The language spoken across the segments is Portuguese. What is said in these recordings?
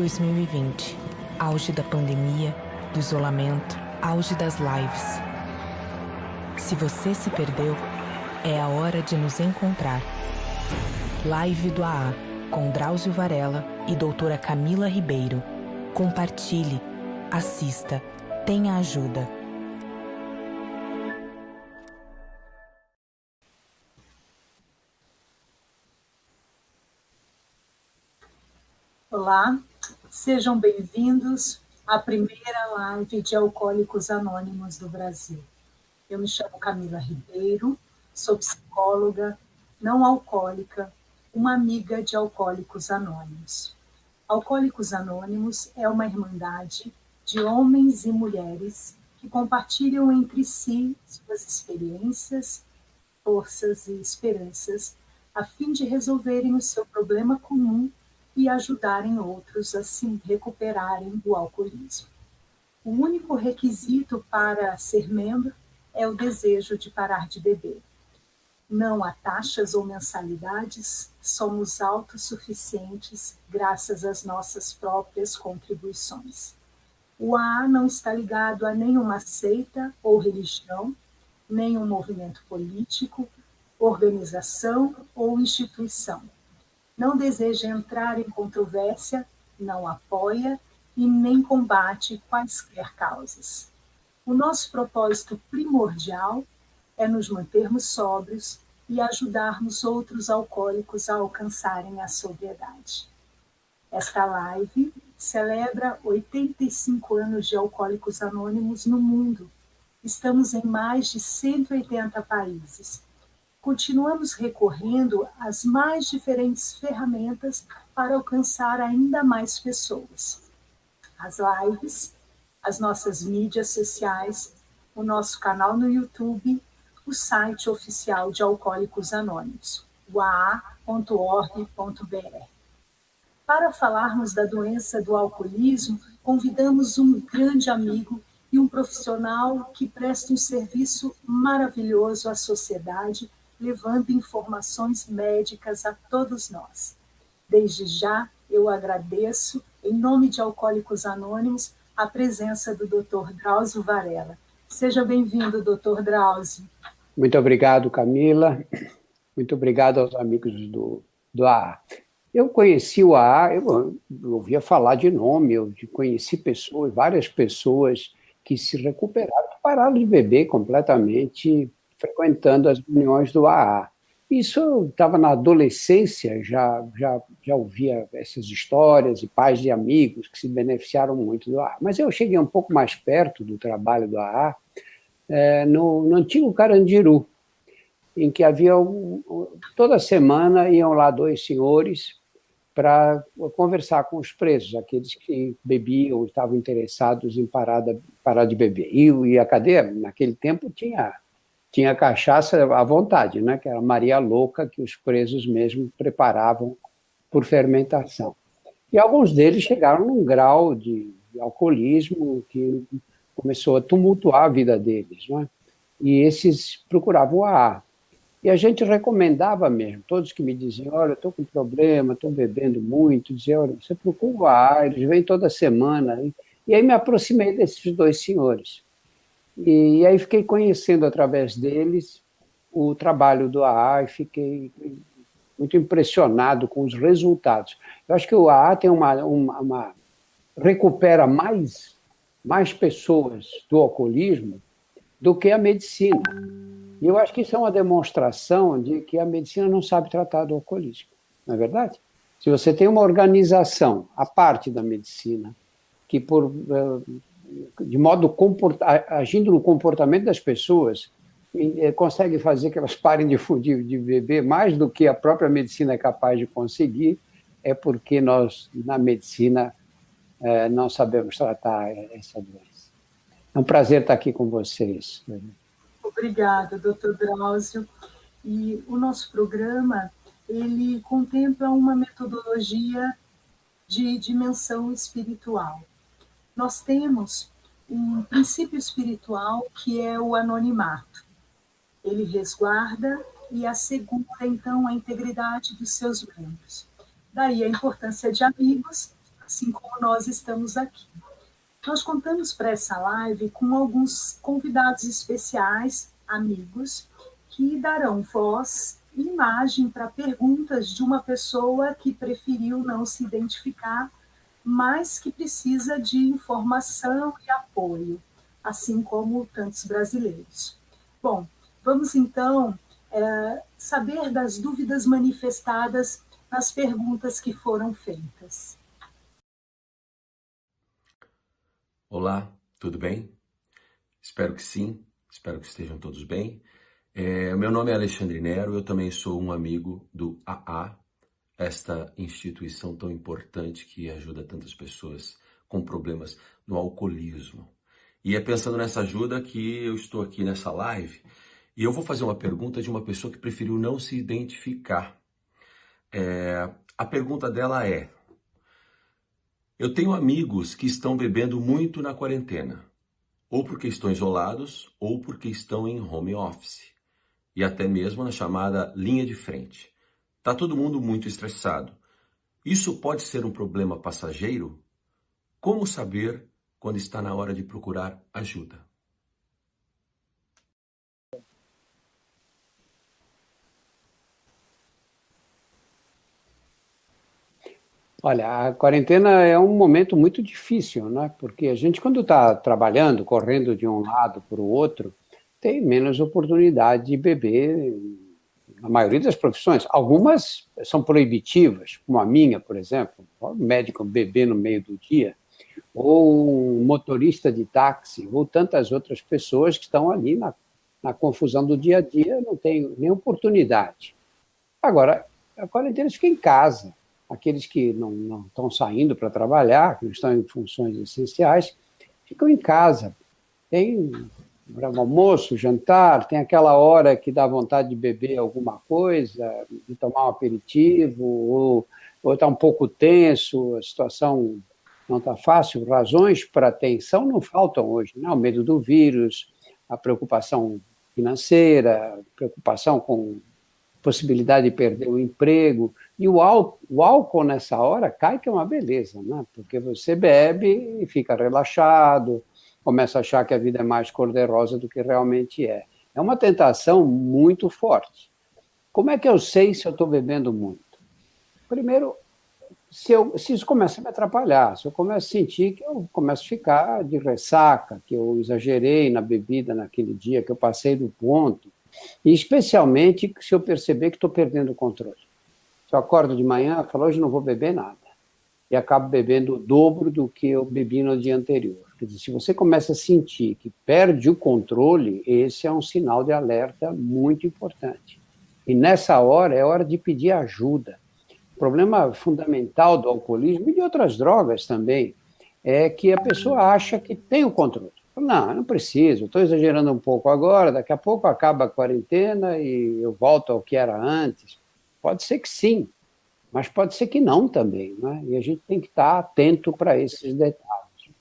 2020, auge da pandemia, do isolamento, auge das lives. Se você se perdeu, é a hora de nos encontrar. Live do AA, com Drauzio Varela e doutora Camila Ribeiro. Compartilhe, assista, tenha ajuda. Olá, sejam bem-vindos à primeira live de Alcoólicos Anônimos do Brasil. Eu me chamo Camila Ribeiro, sou psicóloga, não alcoólica, uma amiga de Alcoólicos Anônimos. Alcoólicos Anônimos é uma irmandade de homens e mulheres que compartilham entre si suas experiências, forças e esperanças a fim de resolverem o seu problema comum e ajudarem outros a se recuperarem do alcoolismo. O único requisito para ser membro é o desejo de parar de beber. Não há taxas ou mensalidades, somos autossuficientes graças às nossas próprias contribuições. O AA não está ligado a nenhuma seita ou religião, nenhum movimento político, organização ou instituição. Não deseja entrar em controvérsia, não apoia e nem combate quaisquer causas. O nosso propósito primordial é nos mantermos sóbrios e ajudarmos outros alcoólicos a alcançarem a sobriedade. Esta live celebra 85 anos de Alcoólicos Anônimos no mundo. Estamos em mais de 180 países. Continuamos recorrendo às mais diferentes ferramentas para alcançar ainda mais pessoas. As lives, as nossas mídias sociais, o nosso canal no YouTube, o site oficial de Alcoólicos Anônimos, o aa.org.br. Para falarmos da doença do alcoolismo, convidamos um grande amigo e um profissional que presta um serviço maravilhoso à sociedade, levando informações médicas a todos nós. Desde já, eu agradeço, em nome de Alcoólicos Anônimos, a presença do Dr. Drauzio Varela. Seja bem-vindo, Dr. Drauzio. Muito obrigado, Camila. Muito obrigado aos amigos do AA. Eu conheci o AA, eu ouvia falar de nome, eu conheci pessoas, várias pessoas que se recuperaram, que pararam de beber completamente, frequentando as reuniões do AA. Isso eu estava na adolescência, já ouvia essas histórias e pais de amigos que se beneficiaram muito do AA. Mas eu cheguei um pouco mais perto do trabalho do AA, no antigo Carandiru, em que havia toda semana iam lá dois senhores para conversar com os presos, aqueles que bebiam, estavam interessados em parar de beber. E a cadeia, naquele tempo, tinha cachaça à vontade, né? Que era a Maria Louca, que os presos mesmo preparavam por fermentação. E alguns deles chegaram num grau de alcoolismo que começou a tumultuar a vida deles, né? E esses procuravam o AA. E a gente recomendava mesmo, todos que me diziam, olha, estou com problema, estou bebendo muito, diziam, olha, você procura o AA, eles vêm toda semana. E aí me aproximei desses dois senhores. E aí fiquei conhecendo através deles o trabalho do AA e fiquei muito impressionado com os resultados. Eu acho que o AA tem recupera mais pessoas do alcoolismo do que a medicina. E eu acho que isso é uma demonstração de que a medicina não sabe tratar do alcoolismo, não é verdade? Se você tem uma organização, a parte da medicina, que agindo no comportamento das pessoas, consegue fazer que elas parem de beber mais do que a própria medicina é capaz de conseguir, é porque nós, na medicina, não sabemos tratar essa doença. É um prazer estar aqui com vocês. Obrigada, Dr. Drauzio. E o nosso programa, ele contempla uma metodologia de dimensão espiritual. Nós temos um princípio espiritual que é o anonimato. Ele resguarda e assegura, então, a integridade dos seus membros. Daí a importância de amigos assim como nós estamos aqui. Nós contamos para essa live com alguns convidados especiais, amigos, que darão voz e imagem para perguntas de uma pessoa que preferiu não se identificar, mas que precisa de informação e apoio, assim como tantos brasileiros. Bom, vamos então saber das dúvidas manifestadas nas perguntas que foram feitas. Olá, tudo bem? Espero que sim, espero que estejam todos bem. Meu nome é Alexandre Nero, eu também sou um amigo do AA, esta instituição tão importante que ajuda tantas pessoas com problemas no alcoolismo. E é pensando nessa ajuda que eu estou aqui nessa live e eu vou fazer uma pergunta de uma pessoa que preferiu não se identificar. A pergunta dela é: eu tenho amigos que estão bebendo muito na quarentena, ou porque estão isolados, ou porque estão em home office, e até mesmo na chamada linha de frente. Está todo mundo muito estressado. Isso pode ser um problema passageiro? Como saber quando está na hora de procurar ajuda? Olha, a quarentena é um momento muito difícil, né? Porque a gente, quando está trabalhando, correndo de um lado para o outro, tem menos oportunidade de beber na maioria das profissões. Algumas são proibitivas, como a minha, por exemplo. O médico beber no meio do dia, ou um motorista de táxi, ou tantas outras pessoas que estão ali na confusão do dia a dia, não tem nem oportunidade. Agora, a quarentena fica em casa. Aqueles que não estão saindo para trabalhar, que não estão em funções essenciais, ficam em casa. Tem almoço, jantar, tem aquela hora que dá vontade de beber alguma coisa, de tomar um aperitivo, ou está um pouco tenso, a situação não está fácil. Razões para tensão não faltam hoje, né? O medo do vírus, a preocupação financeira, a preocupação com possibilidade de perder o emprego. E o álcool nessa hora cai, que é uma beleza, né? Porque você bebe e fica relaxado, começa a achar que a vida é mais cor-de-rosa do que realmente é. É uma tentação muito forte. Como é que eu sei se eu estou bebendo muito? Primeiro, se isso começa a me atrapalhar, se eu começo a sentir que eu começo a ficar de ressaca, que eu exagerei na bebida naquele dia, que eu passei do ponto, e especialmente se eu perceber que estou perdendo o controle. Se eu acordo de manhã e falo, hoje não vou beber nada, e acabo bebendo o dobro do que eu bebi no dia anterior. Quer dizer, se você começa a sentir que perde o controle, esse é um sinal de alerta muito importante. E nessa hora é hora de pedir ajuda. O problema fundamental do alcoolismo e de outras drogas também é que a pessoa acha que tem o controle. Não, eu não preciso, estou exagerando um pouco agora, daqui a pouco acaba a quarentena e eu volto ao que era antes. Pode ser que sim, mas pode ser que não também, né? E a gente tem que estar atento para esses detalhes.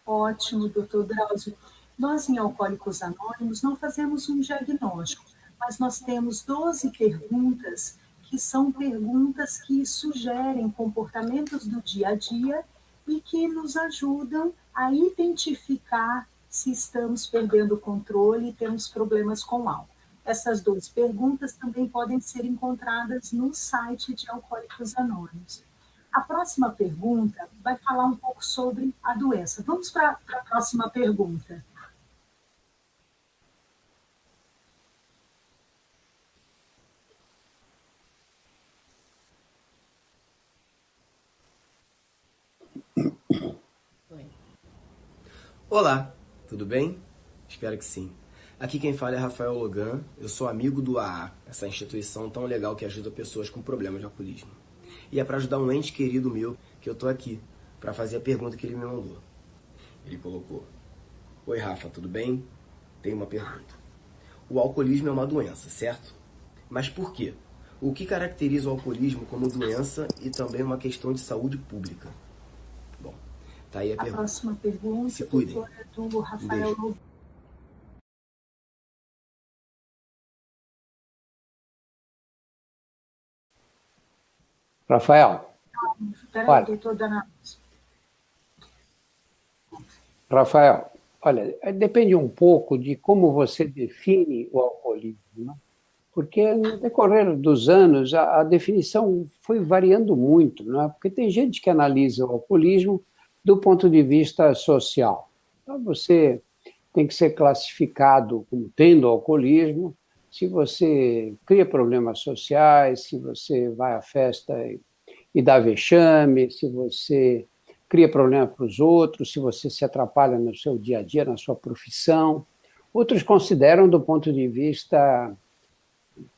Ótimo, doutor Drauzio. Nós, em Alcoólicos Anônimos, não fazemos um diagnóstico, mas nós temos 12 perguntas que são perguntas que sugerem comportamentos do dia a dia e que nos ajudam a identificar se estamos perdendo o controle e temos problemas com álcool. Essas 12 perguntas também podem ser encontradas no site de Alcoólicos Anônimos. A próxima pergunta vai falar um pouco sobre a doença. Vamos para a próxima pergunta. Olá, tudo bem? Espero que sim. Aqui quem fala é Rafael Logan, eu sou amigo do AA, essa instituição tão legal que ajuda pessoas com problemas de alcoolismo. E é para ajudar um ente querido meu que eu tô aqui, para fazer a pergunta que ele me mandou. Ele colocou: Oi Rafa, tudo bem? Tenho uma pergunta. O alcoolismo é uma doença, certo? Mas por quê? O que caracteriza o alcoolismo como doença e também uma questão de saúde pública? Bom, tá aí a pergunta. Próxima pergunta, se cuidem. Do Rafael Logan. Rafael. Peraí, Olha, doutor Danato. Rafael, olha, depende um pouco de como você define o alcoolismo, né? Porque no decorrer dos anos a definição foi variando muito, né? Porque tem gente que analisa o alcoolismo do ponto de vista social. Então, você tem que ser classificado como tendo alcoolismo se você cria problemas sociais, se você vai à festa e dá vexame, se você cria problema para os outros, se você se atrapalha no seu dia a dia, na sua profissão. Outros consideram do ponto de vista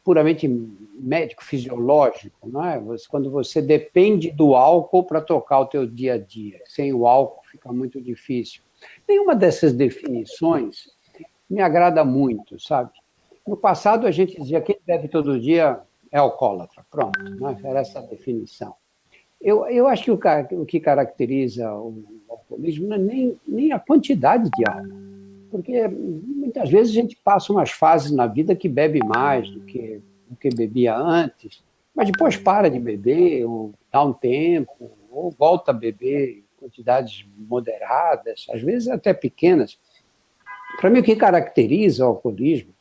puramente médico-fisiológico, não é? Quando você depende do álcool para tocar o teu dia a dia. Sem o álcool fica muito difícil. Nenhuma dessas definições me agrada muito, sabe? No passado, a gente dizia que quem bebe todo dia é alcoólatra. Pronto, né? Era essa a definição. Eu acho que o que caracteriza o alcoolismo não é nem a quantidade de álcool, porque muitas vezes a gente passa umas fases na vida que bebe mais do que bebia antes, mas depois para de beber, ou dá um tempo, ou volta a beber em quantidades moderadas, às vezes até pequenas. Para mim, o que caracteriza o alcoolismo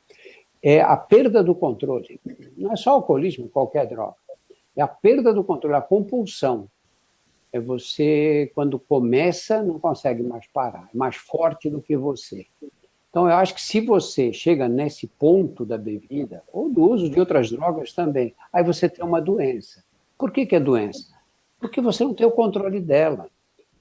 é a perda do controle. Não é só o alcoolismo, qualquer droga. É a perda do controle, a compulsão. É você, quando começa, não consegue mais parar. É mais forte do que você. Então, eu acho que se você chega nesse ponto da bebida, ou do uso de outras drogas também, aí você tem uma doença. Por que é doença? Porque você não tem o controle dela.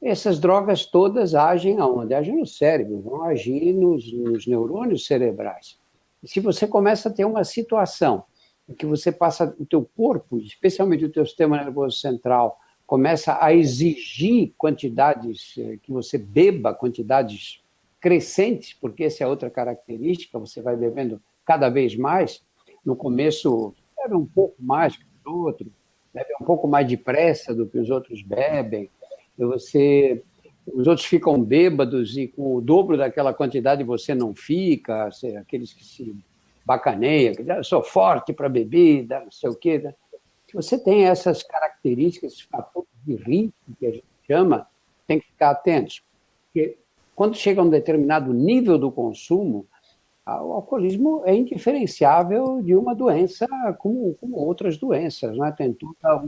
Essas drogas todas agem aonde? Agem no cérebro, vão agir nos neurônios cerebrais. E se você começa a ter uma situação em que você passa o teu corpo, especialmente o teu sistema nervoso central, começa a exigir quantidades, que você beba quantidades crescentes, porque essa é outra característica, você vai bebendo cada vez mais. No começo, bebe um pouco mais que o outro, bebe um pouco mais depressa do que os outros bebem, os outros ficam bêbados e com o dobro daquela quantidade você não fica, aqueles que se bacaneiam, que eu sou forte para bebida, não sei o quê. Né? Se você tem essas características, esses fatores de risco que a gente chama, tem que ficar atentos. Porque quando chega a um determinado nível do consumo, o alcoolismo é indiferenciável de uma doença como outras doenças, né? Tem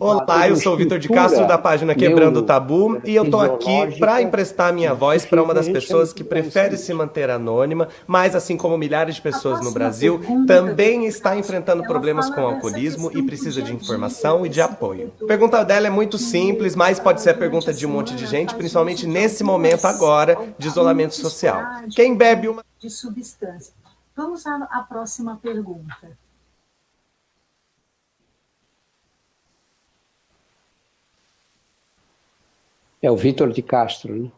Olá, toda eu uma sou o Vitor de Castro da estrutura página Quebrando o Tabu e eu tô aqui para neurofisiológica emprestar minha voz para que uma a das gente chama pessoas de que doença prefere se mesmo. manter anônima, mas assim como milhares de A pessoas no próxima Brasil, pergunta, também doutor está Cássio, enfrentando ela problemas fala com o dessa alcoolismo e questão do precisa dia de a dia informação e de desse apoio. A bebedor pergunta dela é muito que simples, mas pode ser a durante pergunta a de um monte de semana gente, faz uso principalmente de nesse momento algumas, agora de isolamento muito social. esporádico Quem bebe uma de substância. Vamos à próxima pergunta. É o Vitor de Castro, né?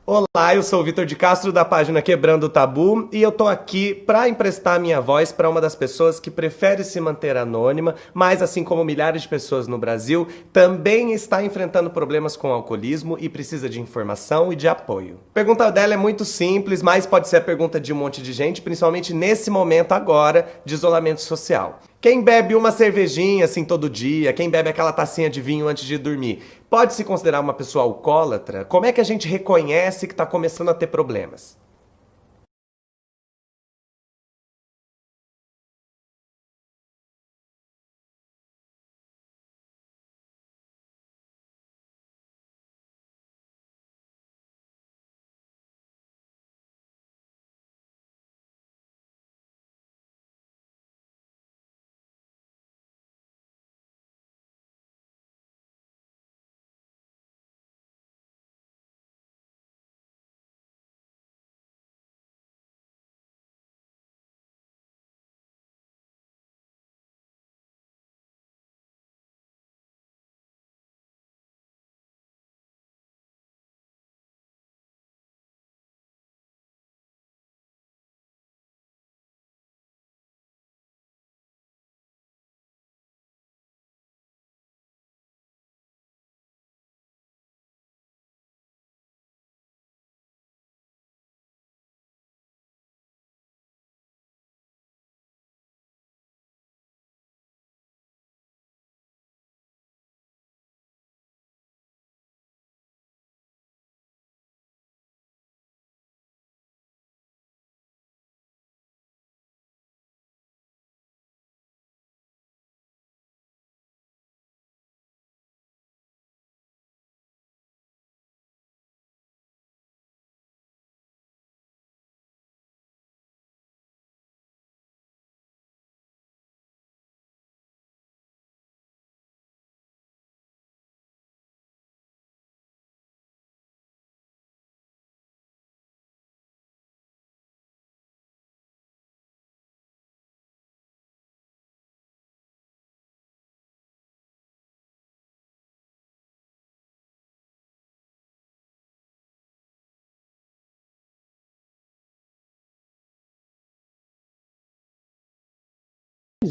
Olá, eu sou o Vitor de Castro da página Quebrando o Tabu e eu tô aqui para emprestar minha voz para uma das pessoas que prefere se manter anônima, mas assim como milhares de pessoas no Brasil, também está enfrentando problemas com o alcoolismo e precisa de informação e de apoio. A pergunta dela é muito simples, mas pode ser a pergunta de um monte de gente, principalmente nesse momento agora de isolamento social. Quem bebe uma cervejinha assim todo dia, quem bebe aquela tacinha de vinho antes de dormir, pode se considerar uma pessoa alcoólatra? Como é que a gente reconhece que está começando a ter problemas?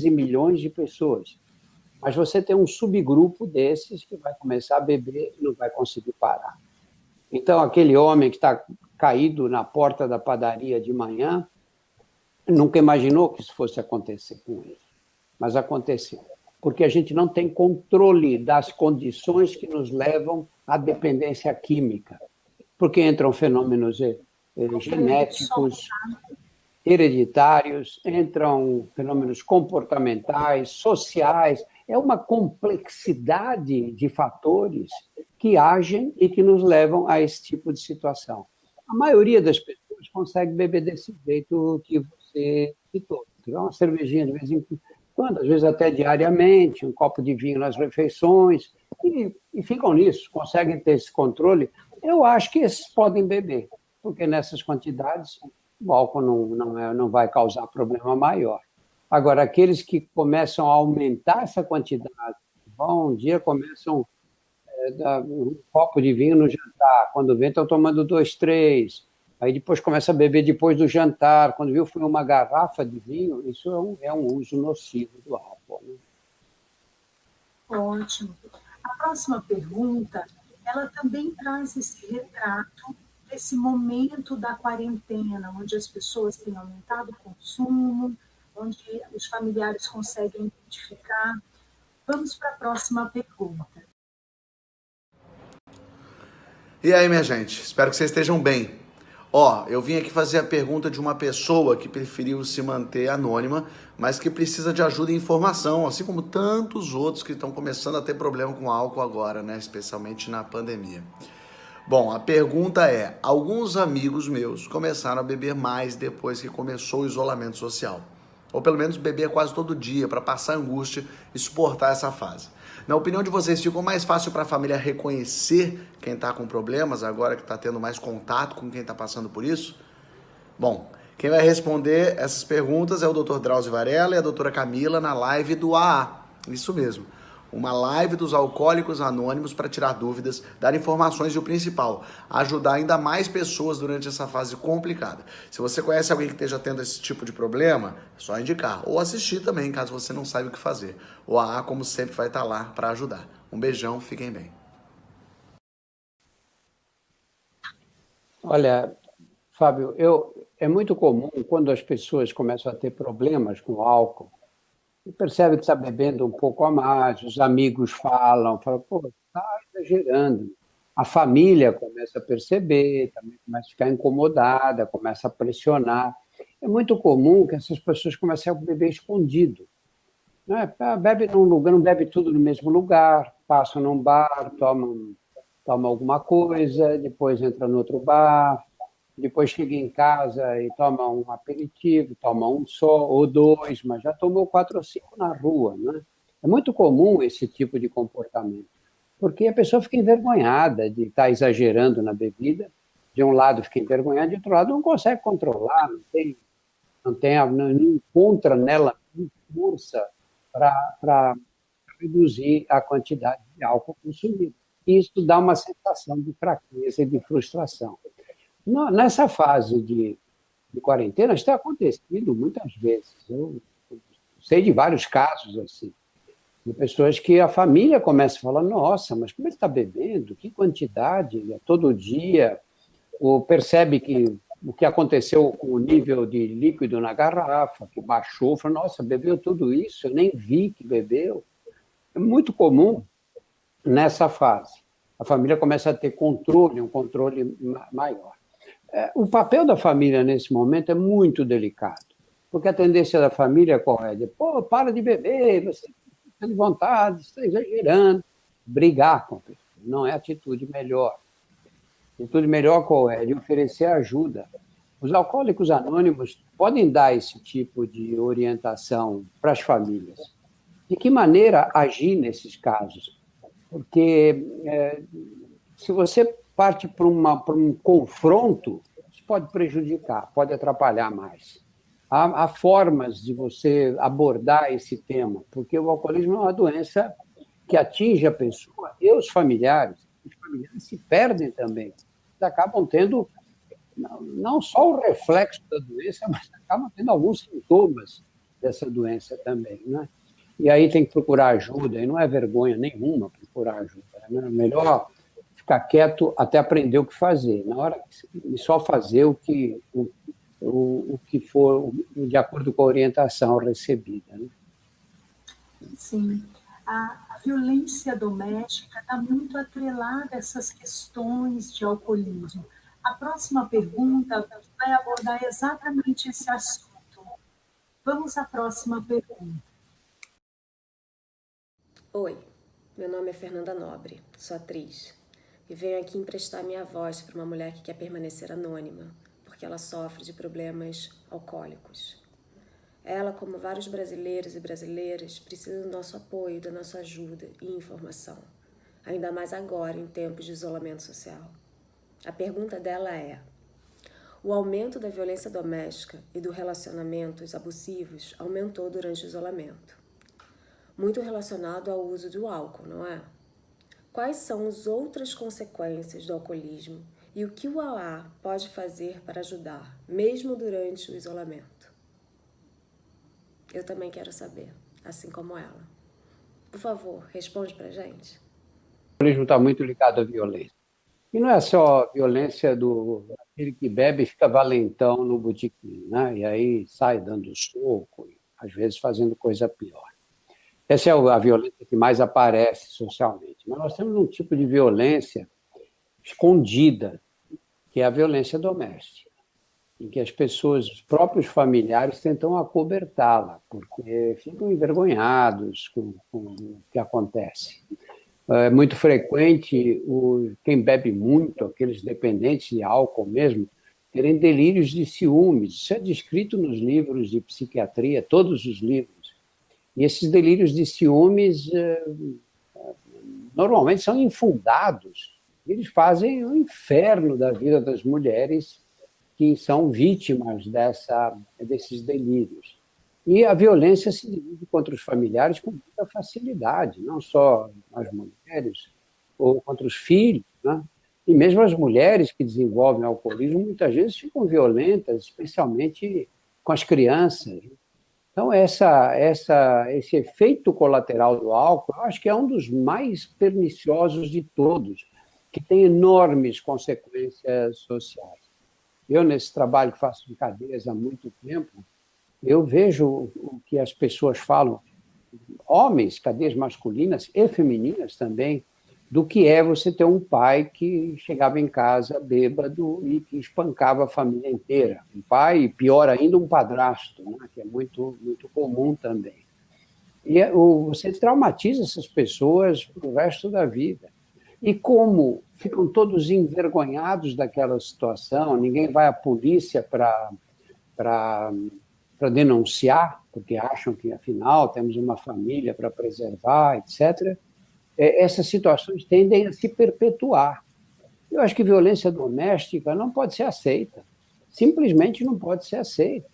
e milhões de pessoas. Mas você tem um subgrupo desses que vai começar a beber e não vai conseguir parar. Então, aquele homem que está caído na porta da padaria de manhã, nunca imaginou que isso fosse acontecer com ele. Mas aconteceu. Porque a gente não tem controle das condições que nos levam à dependência química. Porque entram fenômenos genéticos, hereditários, entram fenômenos comportamentais, sociais. É uma complexidade de fatores que agem e que nos levam a esse tipo de situação. A maioria das pessoas consegue beber desse jeito que você citou. Uma cervejinha de vez em quando, às vezes até diariamente, um copo de vinho nas refeições, e ficam nisso, conseguem ter esse controle. Eu acho que esses podem beber, porque nessas quantidades o álcool não vai causar problema maior. Agora, aqueles que começam a aumentar essa quantidade, um dia começam um copo de vinho no jantar, quando vem estão tomando 2, 3, aí depois começa a beber depois do jantar, quando viu foi uma garrafa de vinho, isso é um uso nocivo do álcool. Né? Ótimo. A próxima pergunta, ela também traz esse retrato desse momento da quarentena, onde as pessoas têm aumentado o consumo, onde os familiares conseguem identificar. Vamos para a próxima pergunta. E aí, minha gente? Espero que vocês estejam bem. Eu vim aqui fazer a pergunta de uma pessoa que preferiu se manter anônima, mas que precisa de ajuda e informação, assim como tantos outros que estão começando a ter problema com álcool agora, né? Especialmente na pandemia. Bom, a pergunta é: alguns amigos meus começaram a beber mais depois que começou o isolamento social. Ou pelo menos beber quase todo dia para passar angústia e suportar essa fase. Na opinião de vocês, ficou mais fácil para a família reconhecer quem está com problemas, agora que está tendo mais contato com quem está passando por isso? Bom, quem vai responder essas perguntas é o Dr. Drauzio Varela e a doutora Camila na live do AA. Isso mesmo, uma live dos Alcoólicos Anônimos para tirar dúvidas, dar informações e o principal, ajudar ainda mais pessoas durante essa fase complicada. Se você conhece alguém que esteja tendo esse tipo de problema, é só indicar ou assistir também, caso você não saiba o que fazer. O AA, como sempre, vai estar lá para ajudar. Um beijão, fiquem bem. Olha, Fábio, é muito comum quando as pessoas começam a ter problemas com o álcool, e percebe que está bebendo um pouco a mais, os amigos falam, pô, está exagerando. A família começa a perceber, também começa a ficar incomodada, começa a pressionar. É muito comum que essas pessoas comecem a beber escondido. Né? Bebe num lugar, não bebe tudo no mesmo lugar, passa num bar, toma alguma coisa, depois entra no outro bar, depois chega em casa e toma um aperitivo, toma um só ou 2, mas já tomou 4 ou 5 na rua. Né? É muito comum esse tipo de comportamento, porque a pessoa fica envergonhada de estar exagerando na bebida. De um lado fica envergonhada, de outro lado não consegue controlar, não encontra nela força para reduzir a quantidade de álcool consumido. E isso dá uma sensação de fraqueza e de frustração. Nessa fase de quarentena, isso tem acontecido muitas vezes. Eu sei de vários casos assim, de pessoas que a família começa a falar: nossa, mas como ele está bebendo? Que quantidade? Todo dia. Ou percebe que o que aconteceu com o nível de líquido na garrafa, que baixou, fala: nossa, bebeu tudo isso? Eu nem vi que bebeu. É muito comum nessa fase. A família começa a ter controle, um controle maior. O papel da família nesse momento é muito delicado, porque a tendência da família qual é? Pô, para de beber, você está de vontade, está exagerando. Brigar com a pessoa não é a atitude melhor. A atitude melhor qual é? De oferecer ajuda. Os alcoólicos anônimos podem dar esse tipo de orientação para as famílias. De que maneira agir nesses casos? Porque se você parte para um confronto, isso pode prejudicar, pode atrapalhar mais. Há formas de você abordar esse tema, porque o alcoolismo é uma doença que atinge a pessoa e os familiares se perdem também. Eles acabam tendo não só o reflexo da doença, mas acabam tendo alguns sintomas dessa doença também, né? E aí tem que procurar ajuda, e não é vergonha nenhuma procurar ajuda, né? É melhor ficar quieto até aprender o que fazer, na hora de só fazer o que for de acordo com a orientação recebida, né? Sim, a violência doméstica está muito atrelada a essas questões de alcoolismo. A próxima pergunta vai abordar exatamente esse assunto. Vamos à próxima pergunta. Oi, meu nome é Fernanda Nobre, sou atriz e venho aqui emprestar minha voz para uma mulher que quer permanecer anônima, porque ela sofre de problemas alcoólicos. Ela, como vários brasileiros e brasileiras, precisa do nosso apoio, da nossa ajuda e informação, ainda mais agora, em tempos de isolamento social. A pergunta dela é: o aumento da violência doméstica e dos relacionamentos abusivos aumentou durante o isolamento, muito relacionado ao uso do álcool, não é? Quais são as outras consequências do alcoolismo e o que o AA pode fazer para ajudar, mesmo durante o isolamento? Eu também quero saber, assim como ela. Por favor, responde pra gente. O alcoolismo está muito ligado à violência. E não é só a violência do aquele que bebe e fica valentão no botequim, né? E aí sai dando soco, às vezes fazendo coisa pior. Essa é a violência que mais aparece socialmente. Mas nós temos um tipo de violência escondida, que é a violência doméstica, em que as pessoas, os próprios familiares, tentam acobertá-la, porque ficam envergonhados com o que acontece. É muito frequente quem bebe muito, aqueles dependentes de álcool mesmo, terem delírios de ciúmes. Isso é descrito nos livros de psiquiatria, todos os livros. E esses delírios de ciúmes normalmente são infundados. Eles fazem o inferno da vida das mulheres que são vítimas desses delírios. E a violência se dirige contra os familiares com muita facilidade, não só as mulheres, ou contra os filhos, né? E mesmo as mulheres que desenvolvem alcoolismo muitas vezes ficam violentas, especialmente com as crianças. Então, esse efeito colateral do álcool, eu acho que é um dos mais perniciosos de todos, que tem enormes consequências sociais. Eu, nesse trabalho que faço em cadeias há muito tempo, eu vejo o que as pessoas falam, homens, cadeias masculinas e femininas também, do que é você ter um pai que chegava em casa bêbado e que espancava a família inteira. Um pai, e pior ainda, um padrasto, né, que é muito, muito comum também. E você traumatiza essas pessoas para o resto da vida. E como ficam todos envergonhados daquela situação, ninguém vai à polícia para denunciar, porque acham que, afinal, temos uma família para preservar, etc., essas situações tendem a se perpetuar. Eu acho que violência doméstica não pode ser aceita. Simplesmente não pode ser aceita.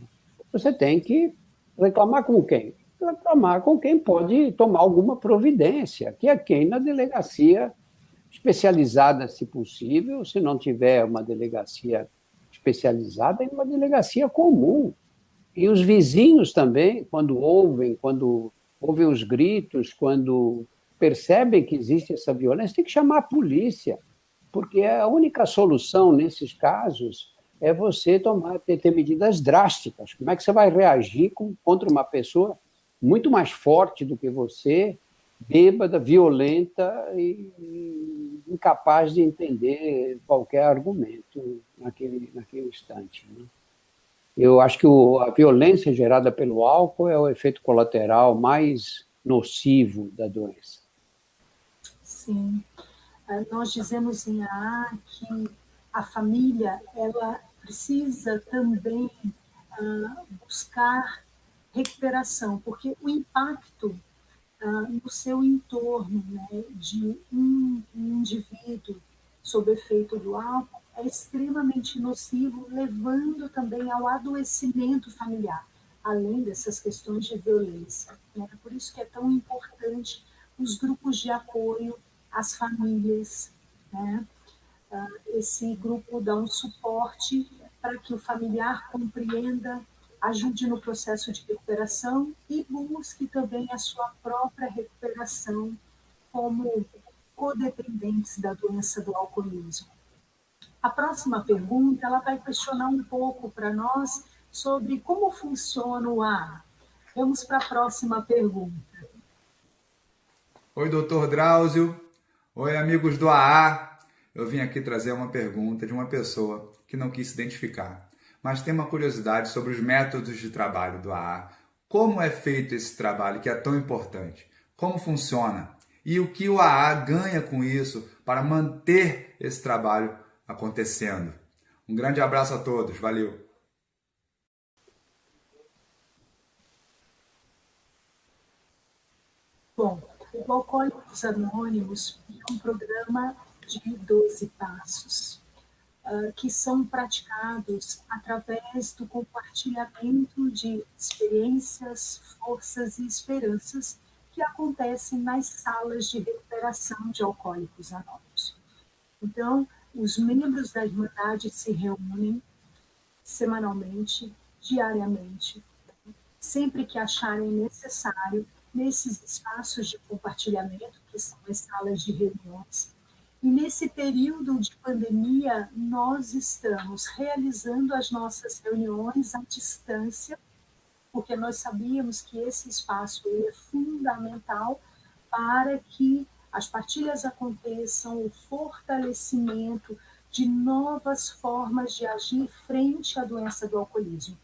Você tem que reclamar com quem? Reclamar com quem pode tomar alguma providência, que é quem na delegacia especializada, se possível, se não tiver uma delegacia especializada, em uma delegacia comum. E os vizinhos também, quando ouvem os gritos, quando percebem que existe essa violência, tem que chamar a polícia, porque a única solução nesses casos é você ter medidas drásticas. Como é que você vai reagir contra uma pessoa muito mais forte do que você, bêbada, violenta e incapaz de entender qualquer argumento naquele instante, né? Eu acho que a violência gerada pelo álcool é o efeito colateral mais nocivo da doença. Sim. Nós dizemos em AA que a família ela precisa também buscar recuperação, porque o impacto no seu entorno, né, de um indivíduo sob efeito do álcool é extremamente nocivo, levando também ao adoecimento familiar, além dessas questões de violência, né? Por isso que é tão importante os grupos de apoio às famílias, né? Esse grupo dá um suporte para que o familiar compreenda ajude no processo de recuperação e busque também a sua própria recuperação como codependentes da doença do alcoolismo. A próxima pergunta, ela vai questionar um pouco para nós sobre como funciona o AA. Vamos para a próxima pergunta. Oi, doutor Drauzio. Oi, amigos do AA. Eu vim aqui trazer uma pergunta de uma pessoa que não quis se identificar, mas tem uma curiosidade sobre os métodos de trabalho do AA. Como é feito esse trabalho que é tão importante? Como funciona? E o que o AA ganha com isso para manter esse trabalho acontecendo? Um grande abraço a todos. Valeu! Bom, o Alcoólicos Anônimos é um programa de 12 passos que são praticados através do compartilhamento de experiências, forças e esperanças que acontecem nas salas de recuperação de Alcoólicos Anônimos. Então, os membros da Irmandade se reúnem semanalmente, diariamente, sempre que acharem necessário, nesses espaços de compartilhamento, que são as salas de reuniões. E nesse período de pandemia, nós estamos realizando as nossas reuniões à distância, porque nós sabíamos que esse espaço é fundamental para que as partilhas aconteçam, o fortalecimento de novas formas de agir frente à doença do alcoolismo.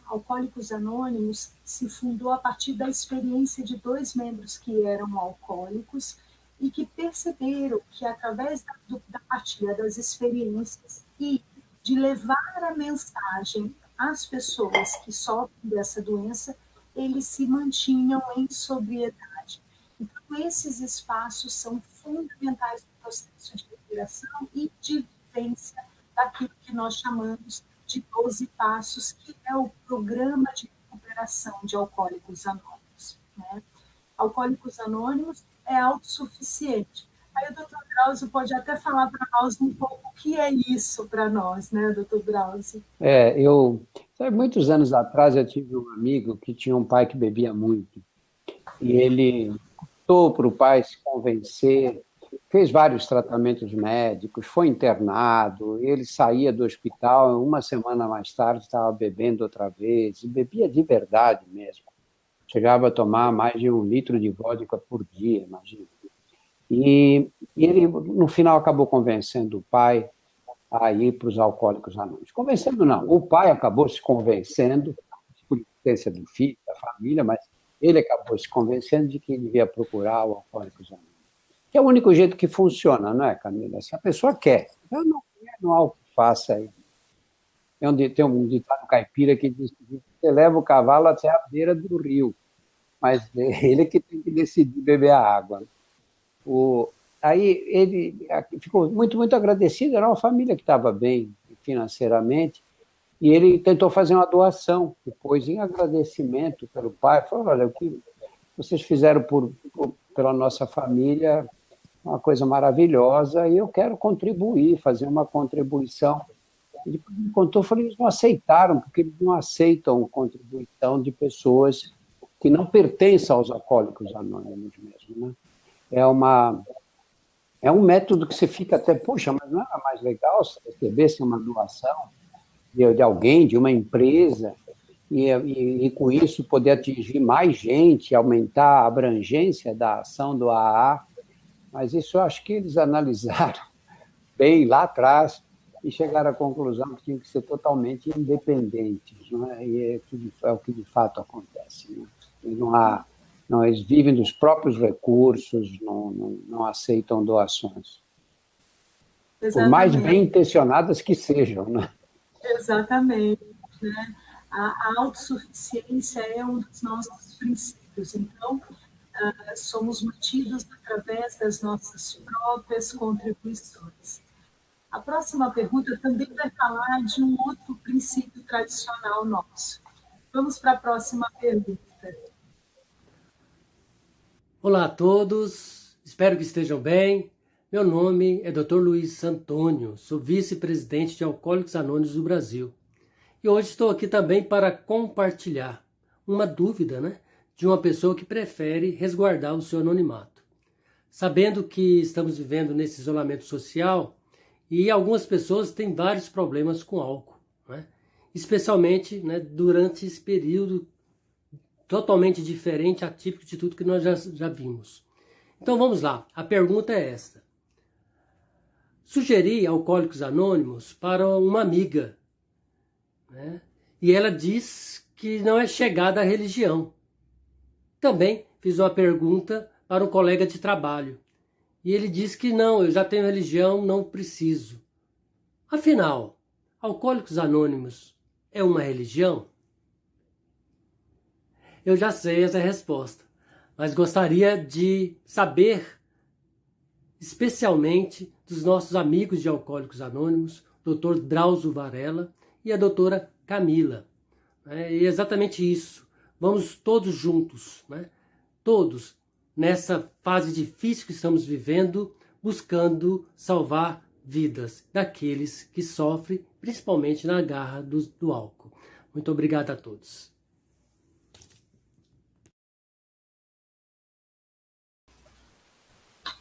Alcoólicos Anônimos se fundou a partir da experiência de 2 membros que eram alcoólicos e que perceberam que, através da partilha das experiências e de levar a mensagem às pessoas que sofrem dessa doença, eles se mantinham em sobriedade. Então, esses espaços são fundamentais no processo de recuperação e de vivência daquilo que nós chamamos de 12 passos, que é o programa de recuperação de Alcoólicos Anônimos. Né? Alcoólicos Anônimos é autossuficiente. Aí o doutor Drauzio pode até falar para nós um pouco o que é isso para nós, né, doutor Drauzio? Sabe, muitos anos atrás eu tive um amigo que tinha um pai que bebia muito. E ele optou para o pai se convencer, fez vários tratamentos médicos, foi internado, ele saía do hospital, uma semana mais tarde estava bebendo outra vez, e bebia de verdade mesmo. Chegava a tomar mais de 1 litro de vodka por dia, imagina. E ele, no final, acabou convencendo o pai a ir para os Alcoólicos Anônimos. Convencendo não, o pai acabou se convencendo, por influência do filho, da família, mas ele acabou se convencendo de que devia procurar o Alcoólicos Anônimos. Que é o único jeito que funciona, não é, Camila? Se a pessoa quer, eu não há o que faça aí. Tem um ditado caipira que diz que você leva o cavalo até a beira do rio, mas ele é que tem que decidir beber a água. Aí ele ficou muito, muito agradecido, era uma família que estava bem financeiramente, e ele tentou fazer uma doação, depois, em agradecimento pelo pai, falou, olha, o que vocês fizeram pela nossa família, uma coisa maravilhosa, e eu quero contribuir, fazer uma contribuição. Ele me contou, falei, eles não aceitaram, porque eles não aceitam contribuição de pessoas que não pertencem aos Alcoólicos Anônimos mesmo, né? É um método que você fica até, poxa, mas não era mais legal se recebesse uma doação de alguém, de uma empresa, e com isso poder atingir mais gente, aumentar a abrangência da ação do AA, mas isso eu acho que eles analisaram bem lá atrás e chegaram à conclusão que tinham que ser totalmente independentes, não é? E é o que de fato acontece, né? Eles vivem dos próprios recursos, não aceitam doações. Exatamente. Por mais bem intencionadas que sejam, né? Exatamente, né? A autossuficiência é um dos nossos princípios, então somos mantidos através das nossas próprias contribuições. A próxima pergunta também vai falar de um outro princípio tradicional nosso. Vamos para a próxima pergunta. Olá a todos, espero que estejam bem. Meu nome é Dr. Luiz Santônio, sou vice-presidente de Alcoólicos Anônimos do Brasil. E hoje estou aqui também para compartilhar uma dúvida, né, de uma pessoa que prefere resguardar o seu anonimato. Sabendo que estamos vivendo nesse isolamento social e algumas pessoas têm vários problemas com álcool, né, especialmente, né, durante esse período totalmente diferente, atípico de tudo que nós já vimos. Então vamos lá, a pergunta é esta. Sugeri Alcoólicos Anônimos para uma amiga, né? E ela diz que não é chegada à religião. Também fiz uma pergunta para um colega de trabalho. E ele diz que não, eu já tenho religião, não preciso. Afinal, Alcoólicos Anônimos é uma religião? Eu já sei essa resposta, mas gostaria de saber, especialmente dos nossos amigos de Alcoólicos Anônimos, Dr. Drauzio Varela e a doutora Camila. E é exatamente isso. Vamos todos juntos, né? Todos, nessa fase difícil que estamos vivendo, buscando salvar vidas daqueles que sofrem, principalmente na garra do álcool. Muito obrigado a todos.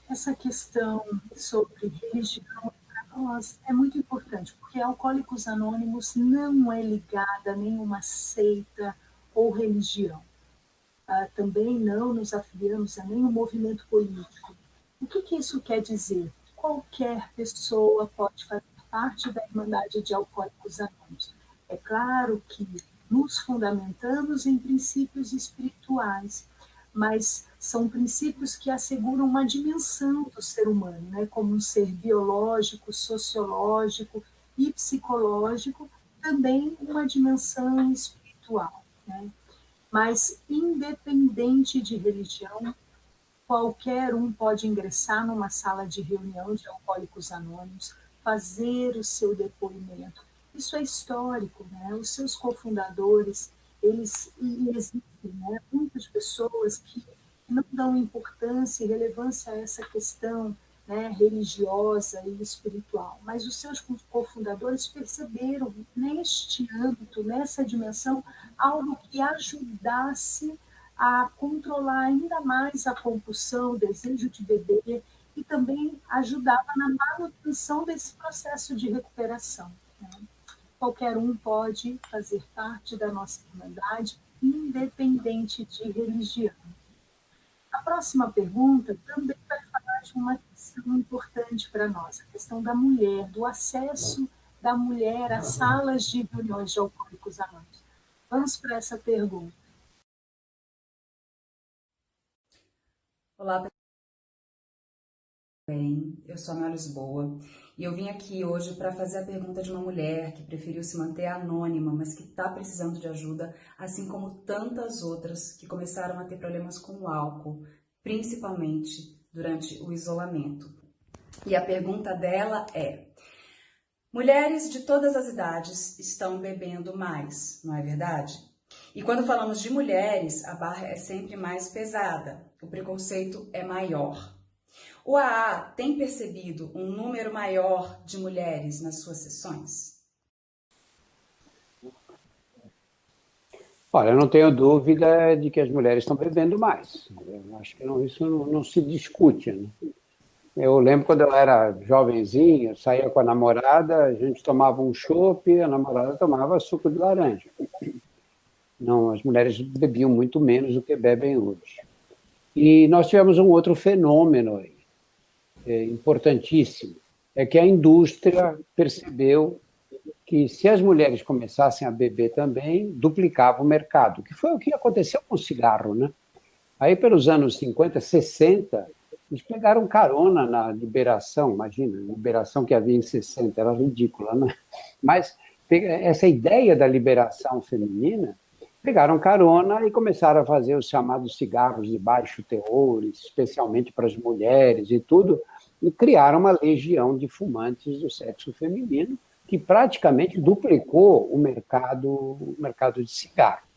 Essa questão sobre religião para nós é muito importante, porque Alcoólicos Anônimos não é ligada a nenhuma seita ou religião. Também não nos afiliamos a nenhum movimento político. O que isso quer dizer? Qualquer pessoa pode fazer parte da Irmandade de Alcoólicos Anônimos. É claro que nos fundamentamos em princípios espirituais, mas são princípios que asseguram uma dimensão do ser humano, né? Como um ser biológico, sociológico e psicológico, também uma dimensão espiritual, né? Mas, independente de religião, qualquer um pode ingressar numa sala de reunião de Alcoólicos Anônimos, fazer o seu depoimento. Isso é histórico, né? Os seus cofundadores, existem, né? Muitas pessoas que não dão importância e relevância a essa questão, né, religiosa e espiritual, mas os seus cofundadores perceberam neste âmbito, nessa dimensão, algo que ajudasse a controlar ainda mais a compulsão, o desejo de beber, e também ajudava na manutenção desse processo de recuperação, né? Qualquer um pode fazer parte da nossa Irmandade, independente de religião. A próxima pergunta também vai falar de uma questão importante para nós, a questão da mulher, do acesso da mulher às salas de reuniões de Alcoólicos Anônimos. Vamos para essa pergunta. Olá, bem, eu sou a Ana Lisboa e eu vim aqui hoje para fazer a pergunta de uma mulher que preferiu se manter anônima, mas que está precisando de ajuda, assim como tantas outras que começaram a ter problemas com o álcool, principalmente durante o isolamento. E a pergunta dela é: mulheres de todas as idades estão bebendo mais, não é verdade? E quando falamos de mulheres, a barra é sempre mais pesada, o preconceito é maior. O AA tem percebido um número maior de mulheres nas suas sessões? Olha, eu não tenho dúvida de que as mulheres estão bebendo mais. Eu acho que isso não se discute, né? Eu lembro quando eu era jovenzinho, eu saía com a namorada, a gente tomava um chopp, a namorada tomava suco de laranja. Não, as mulheres bebiam muito menos do que bebem hoje. E nós tivemos um outro fenômeno aí, importantíssimo, é que a indústria percebeu que se as mulheres começassem a beber também, duplicava o mercado, que foi o que aconteceu com o cigarro, né? Aí, pelos anos 50, 60, eles pegaram carona na liberação, imagina, a liberação que havia em 60, era ridícula, né? Mas essa ideia da liberação feminina, pegaram carona e começaram a fazer os chamados cigarros de baixo teor, especialmente para as mulheres e tudo, e criaram uma legião de fumantes do sexo feminino, que praticamente duplicou o mercado de cigarro.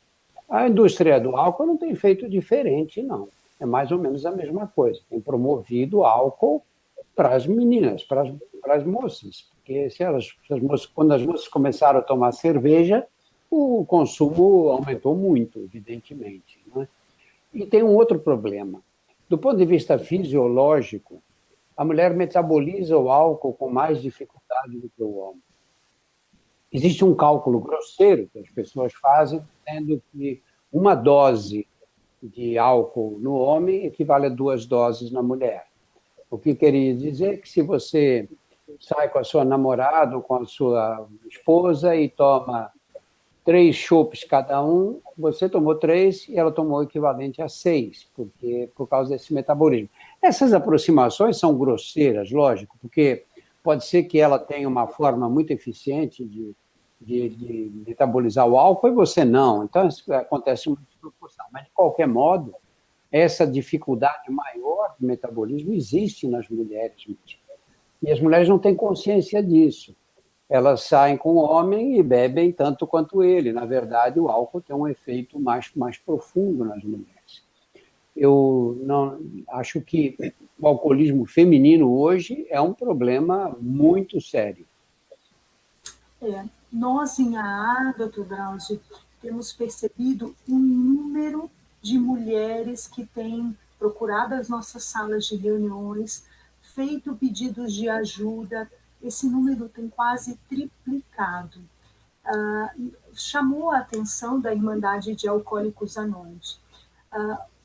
A indústria do álcool não tem feito diferente, não. É mais ou menos a mesma coisa. Tem promovido álcool para as meninas, para para as moças, porque quando as moças começaram a tomar cerveja, o consumo aumentou muito, evidentemente, né? E tem um outro problema. Do ponto de vista fisiológico, a mulher metaboliza o álcool com mais dificuldade do que o homem. Existe um cálculo grosseiro que as pessoas fazem, dizendo que uma dose de álcool no homem equivale a 2 doses na mulher. O que queria dizer que se você sai com a sua namorada ou com a sua esposa e toma 3 chopes cada um, você tomou 3 e ela tomou o equivalente a 6, por causa desse metabolismo. Essas aproximações são grosseiras, lógico, porque pode ser que ela tenha uma forma muito eficiente de metabolizar o álcool e você não. Então, isso acontece uma desproporção. Mas, de qualquer modo, essa dificuldade maior de metabolismo existe nas mulheres. E as mulheres não têm consciência disso. Elas saem com o homem e bebem tanto quanto ele. Na verdade, o álcool tem um efeito mais profundo nas mulheres. Eu não acho que o alcoolismo feminino hoje é um problema muito sério. Nós, em AA, Dr. Drauzio, temos percebido um número de mulheres que têm procurado as nossas salas de reuniões, feito pedidos de ajuda. Esse número tem quase triplicado. Chamou a atenção da Irmandade de Alcoólicos Anônimos.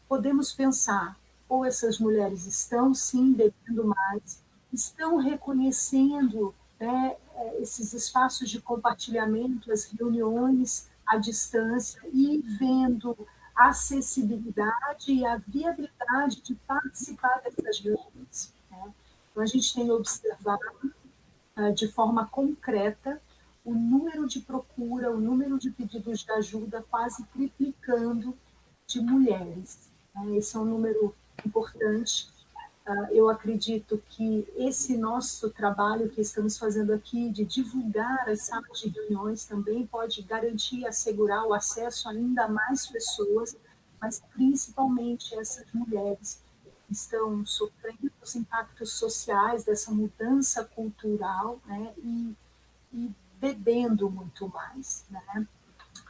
Podemos pensar, ou essas mulheres estão, sim, bebendo mais, estão reconhecendo, né, esses espaços de compartilhamento, as reuniões à distância e vendo a acessibilidade e a viabilidade de participar dessas reuniões, né? Então, a gente tem observado de forma concreta o número de procura, o número de pedidos de ajuda quase triplicando de mulheres. Esse é um número importante. Eu acredito que esse nosso trabalho que estamos fazendo aqui de divulgar as salas de reuniões também pode garantir e assegurar o acesso a ainda mais pessoas, mas principalmente essas mulheres que estão sofrendo os impactos sociais dessa mudança cultural, né, e bebendo muito mais, né?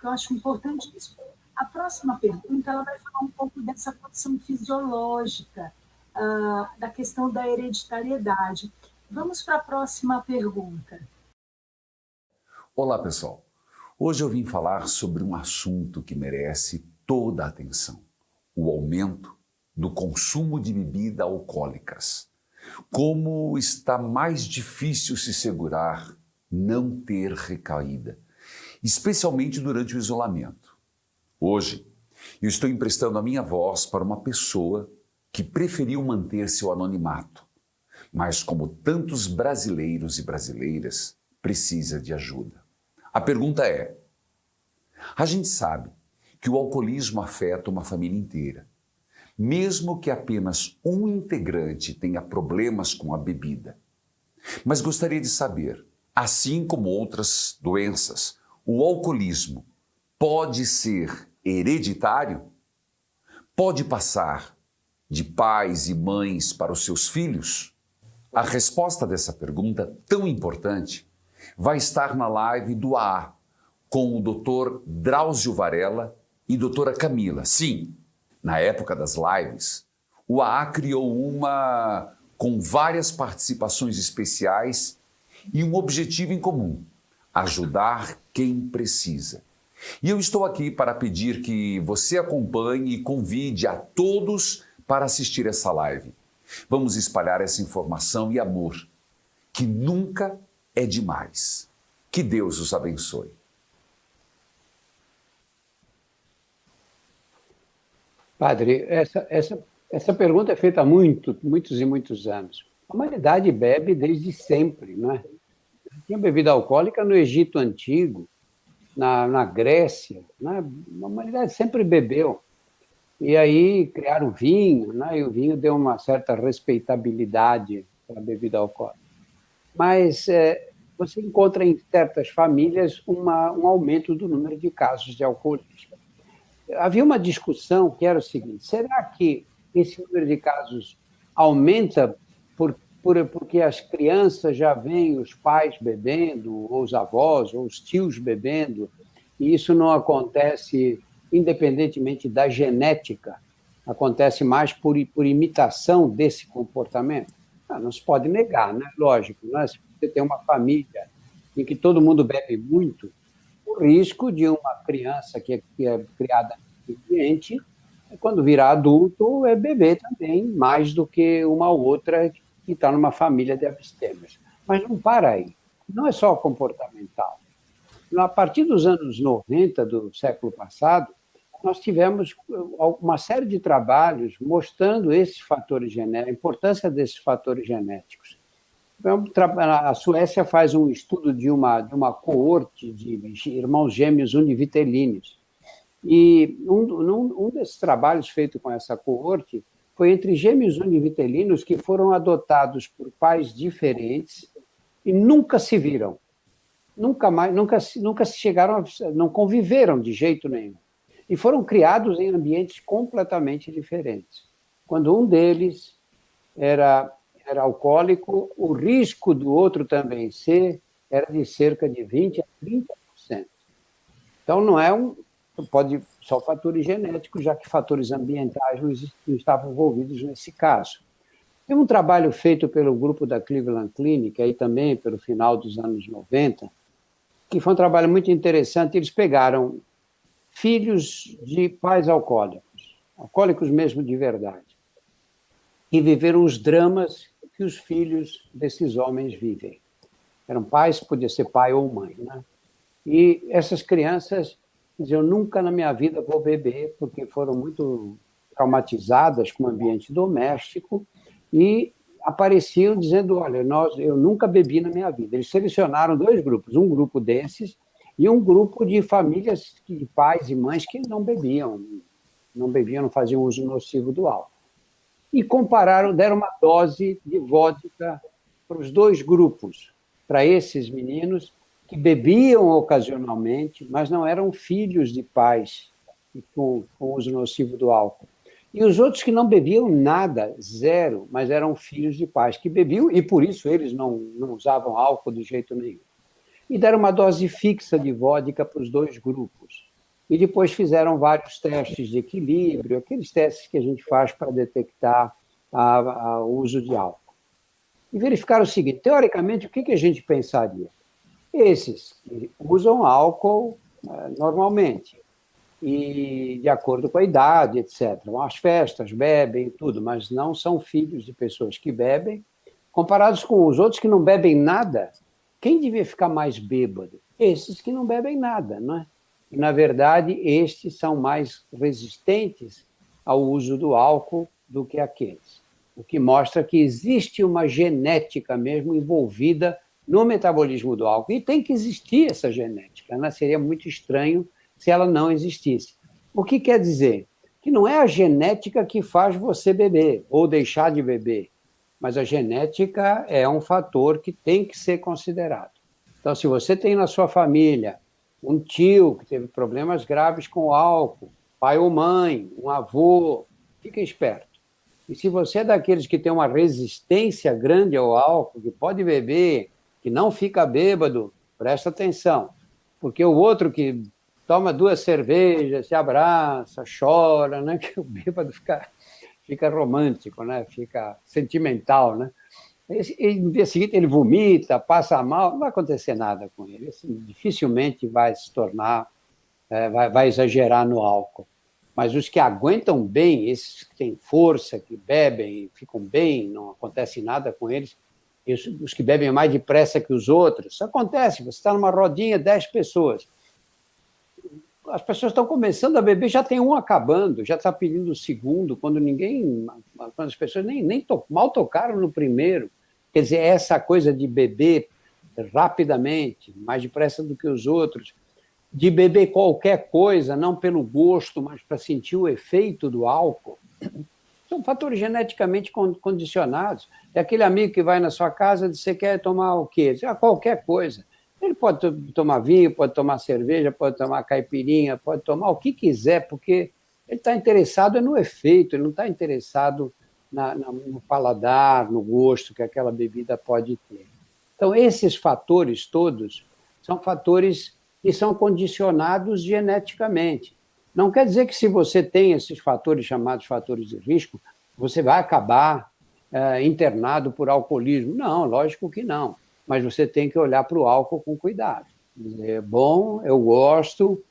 Eu acho importante isso. A próxima pergunta ela vai falar um pouco dessa condição fisiológica, da questão da hereditariedade. Vamos para a próxima pergunta. Olá, pessoal. Hoje eu vim falar sobre um assunto que merece toda a atenção: o aumento do consumo de bebidas alcoólicas. Como está mais difícil se segurar, não ter recaída, especialmente durante o isolamento. Hoje, eu estou emprestando a minha voz para uma pessoa que preferiu manter seu anonimato, mas como tantos brasileiros e brasileiras, precisa de ajuda. A pergunta é: a gente sabe que o alcoolismo afeta uma família inteira, mesmo que apenas um integrante tenha problemas com a bebida. Mas gostaria de saber, assim como outras doenças, o alcoolismo pode ser hereditário? Pode passar de pais e mães para os seus filhos? A resposta dessa pergunta tão importante vai estar na live do AA com o Dr. Drauzio Varela e doutora Camila. Sim, na época das lives, o AA criou uma com várias participações especiais e um objetivo em comum: ajudar quem precisa. E eu estou aqui para pedir que você acompanhe e convide a todos para assistir essa live. Vamos espalhar essa informação e amor, que nunca é demais. Que Deus os abençoe. Padre, essa pergunta é feita há muitos e muitos anos. A humanidade bebe desde sempre, não é? Tinha bebida alcoólica no Egito Antigo, na Grécia, né? A humanidade sempre bebeu. E aí criaram vinho, né? E o vinho deu uma certa respeitabilidade para a bebida alcoólica. Mas você encontra em certas famílias um aumento do número de casos de alcoolismo. Havia uma discussão que era o seguinte: será que esse número de casos aumenta porque as crianças já veem os pais bebendo, ou os avós, ou os tios bebendo, e isso não acontece independentemente da genética, acontece mais por imitação desse comportamento. Não se pode negar, né? Lógico, né? Se você tem uma família em que todo mundo bebe muito, o risco de uma criança que é criada no ambiente, quando virar adulto, é beber também, mais do que uma outra que está numa família de abstêmios. Mas não para aí. Não é só comportamental. A partir dos anos 90 do século passado, nós tivemos uma série de trabalhos mostrando esses fatores genéticos, a importância desses fatores genéticos. A Suécia faz um estudo de uma coorte de irmãos gêmeos univitelinos. E um desses trabalhos feito com essa coorte foi entre gêmeos univitelinos que foram adotados por pais diferentes e nunca se viram. Nunca se chegaram, não conviveram de jeito nenhum. E foram criados em ambientes completamente diferentes. Quando um deles era alcoólico, o risco do outro também ser era de cerca de 20% a 30%. Então, não é pode só fatores genéticos, já que fatores ambientais não estavam envolvidos nesse caso. Tem um trabalho feito pelo grupo da Cleveland Clinic, aí também pelo final dos anos 90, que foi um trabalho muito interessante. Eles pegaram filhos de pais alcoólicos mesmo de verdade, e viveram os dramas que os filhos desses homens vivem. Eram pais, podia ser pai ou mãe, né? E essas crianças diziam, nunca na minha vida vou beber, porque foram muito traumatizadas com o ambiente doméstico, e apareciam dizendo, olha, eu nunca bebi na minha vida. Eles selecionaram 2 grupos, um grupo desses e um grupo de famílias de pais e mães que não bebiam, não faziam uso nocivo do álcool. E compararam, deram uma dose de vodka para os 2 grupos, para esses meninos que bebiam ocasionalmente, mas não eram filhos de pais com uso nocivo do álcool. E os outros que não bebiam nada, 0, mas eram filhos de pais que bebiam, e por isso eles não usavam álcool de jeito nenhum. E deram uma dose fixa de vodka para os 2 grupos. E depois fizeram vários testes de equilíbrio, aqueles testes que a gente faz para detectar o uso de álcool. E verificaram o seguinte, teoricamente, o que a gente pensaria? Esses que usam álcool normalmente, e de acordo com a idade, etc. Vão às festas, bebem, tudo, mas não são filhos de pessoas que bebem. Comparados com os outros que não bebem nada, quem devia ficar mais bêbado? Esses que não bebem nada, não é? E, na verdade, estes são mais resistentes ao uso do álcool do que aqueles. O que mostra que existe uma genética mesmo envolvida no metabolismo do álcool. E tem que existir essa genética, né? Seria muito estranho se ela não existisse. O que quer dizer? Que não é a genética que faz você beber ou deixar de beber, mas a genética é um fator que tem que ser considerado. Então, se você tem na sua família um tio que teve problemas graves com o álcool, pai ou mãe, um avô, fica esperto. E se você é daqueles que tem uma resistência grande ao álcool, que pode beber, que não fica bêbado, presta atenção, porque o outro que toma 2 cervejas, se abraça, chora, né? Que o bêbado fica romântico, né? Fica sentimental, né? E no dia seguinte ele vomita, passa mal, não vai acontecer nada com ele. Assim, dificilmente vai se tornar, vai exagerar no álcool. Mas os que aguentam bem, esses que têm força, que bebem, ficam bem, não acontece nada com eles, os que bebem mais depressa que os outros, isso acontece, você está numa rodinha, 10 pessoas. As pessoas estão começando a beber, já tem um acabando, já está pedindo o segundo, quando as pessoas mal tocaram no primeiro. Quer dizer, essa coisa de beber rapidamente, mais depressa do que os outros, de beber qualquer coisa, não pelo gosto, mas para sentir o efeito do álcool, são fatores geneticamente condicionados. É aquele amigo que vai na sua casa e diz, você quer tomar o quê? Qualquer coisa. Ele pode tomar vinho, pode tomar cerveja, pode tomar caipirinha, pode tomar o que quiser, porque ele está interessado no efeito, ele não está interessado no paladar, no gosto que aquela bebida pode ter. Então, esses fatores todos são fatores que são condicionados geneticamente. Não quer dizer que se você tem esses fatores chamados fatores de risco, você vai acabar internado por alcoolismo. Não, lógico que não. Mas você tem que olhar para o álcool com cuidado. É bom, eu gosto,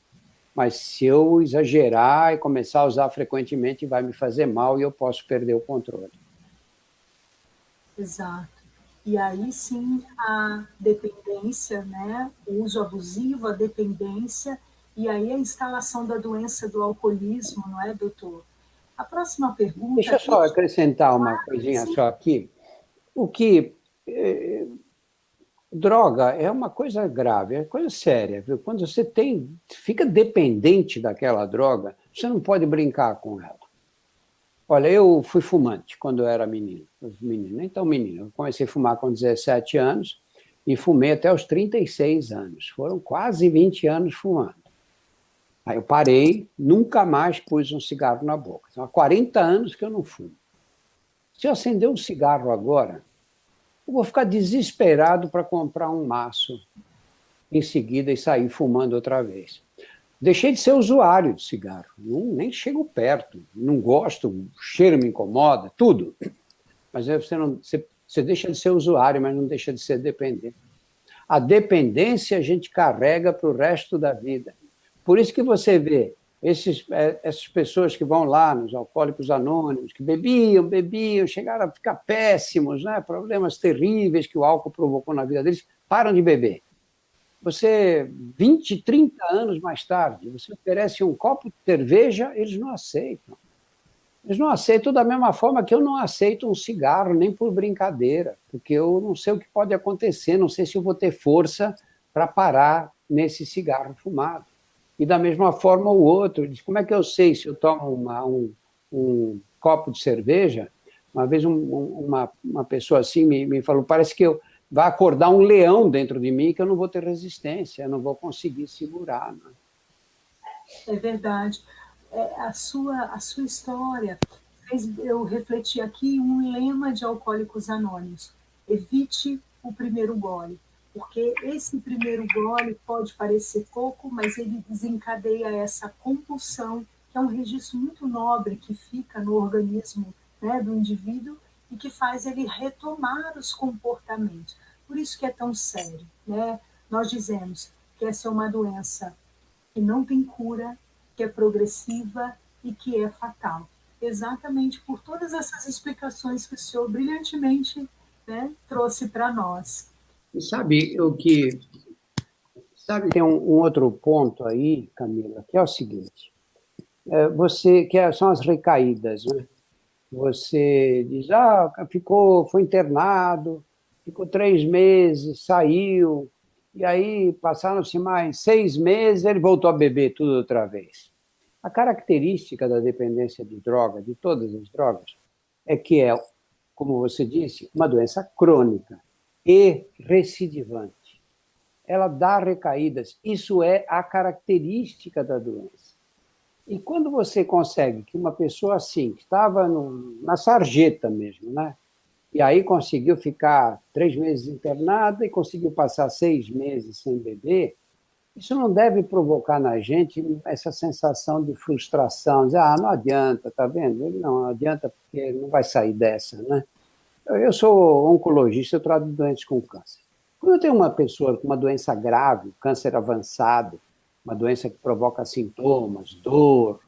mas se eu exagerar e começar a usar frequentemente, vai me fazer mal e eu posso perder o controle. Exato. E aí sim a dependência, né? O uso abusivo, a dependência, e aí a instalação da doença do alcoolismo, não é, doutor? A próxima pergunta... Deixa eu só acrescentar uma coisinha só aqui. O que... droga é uma coisa grave, é coisa séria. Viu? Quando você fica dependente daquela droga, você não pode brincar com ela. Olha, eu fui fumante quando eu era menino, nem tão menino. Eu comecei a fumar com 17 anos e fumei até os 36 anos. Foram quase 20 anos fumando. Aí eu parei, nunca mais pus um cigarro na boca. São há 40 anos que eu não fumo. Se eu acender um cigarro agora, eu vou ficar desesperado para comprar um maço em seguida e sair fumando outra vez. Deixei de ser usuário de cigarro, nem chego perto, não gosto, o cheiro me incomoda, tudo. Mas você deixa de ser usuário, mas não deixa de ser dependente. A dependência a gente carrega para o resto da vida. Por isso que você vê essas pessoas que vão lá nos Alcoólicos Anônimos, que bebiam, chegaram a ficar péssimos, né? Problemas terríveis que o álcool provocou na vida deles, param de beber. Você, 20, 30 anos mais tarde, você oferece um copo de cerveja, eles não aceitam. Eles não aceitam da mesma forma que eu não aceito um cigarro, nem por brincadeira, porque eu não sei o que pode acontecer, não sei se eu vou ter força para parar nesse cigarro fumado. E da mesma forma o outro, diz, como é que eu sei se eu tomo um copo de cerveja? Uma vez uma pessoa assim me falou, parece que vai acordar um leão dentro de mim que eu não vou ter resistência, eu não vou conseguir segurar. Né? É verdade. A sua história fez eu refletir aqui um lema de Alcoólicos Anônimos. Evite o primeiro gole. Porque esse primeiro gole pode parecer pouco, mas ele desencadeia essa compulsão, que é um registro muito nobre que fica no organismo, né, do indivíduo e que faz ele retomar os comportamentos. Por isso que é tão sério. Né? Nós dizemos que essa é uma doença que não tem cura, que é progressiva e que é fatal. Exatamente por todas essas explicações que o senhor brilhantemente, né, trouxe para nós. E sabe o que... tem um outro ponto aí, Camila, que é o seguinte. São as recaídas, né? Você diz, foi internado, ficou 3 meses, saiu, e aí passaram-se mais 6 meses, ele voltou a beber tudo outra vez. A característica da dependência de droga, de todas as drogas, é que é, como você disse, uma doença crônica e recidivante. Ela dá recaídas. Isso é a característica da doença. E quando você consegue que uma pessoa assim, que estava na sarjeta mesmo, né? E aí conseguiu ficar 3 meses internada e conseguiu passar 6 meses sem beber, isso não deve provocar na gente essa sensação de frustração, dizer, não adianta, tá vendo? Ele não adianta porque ele não vai sair dessa, né? Eu sou oncologista, eu trato doentes com câncer. Quando eu tenho uma pessoa com uma doença grave, câncer avançado, uma doença que provoca sintomas, dor,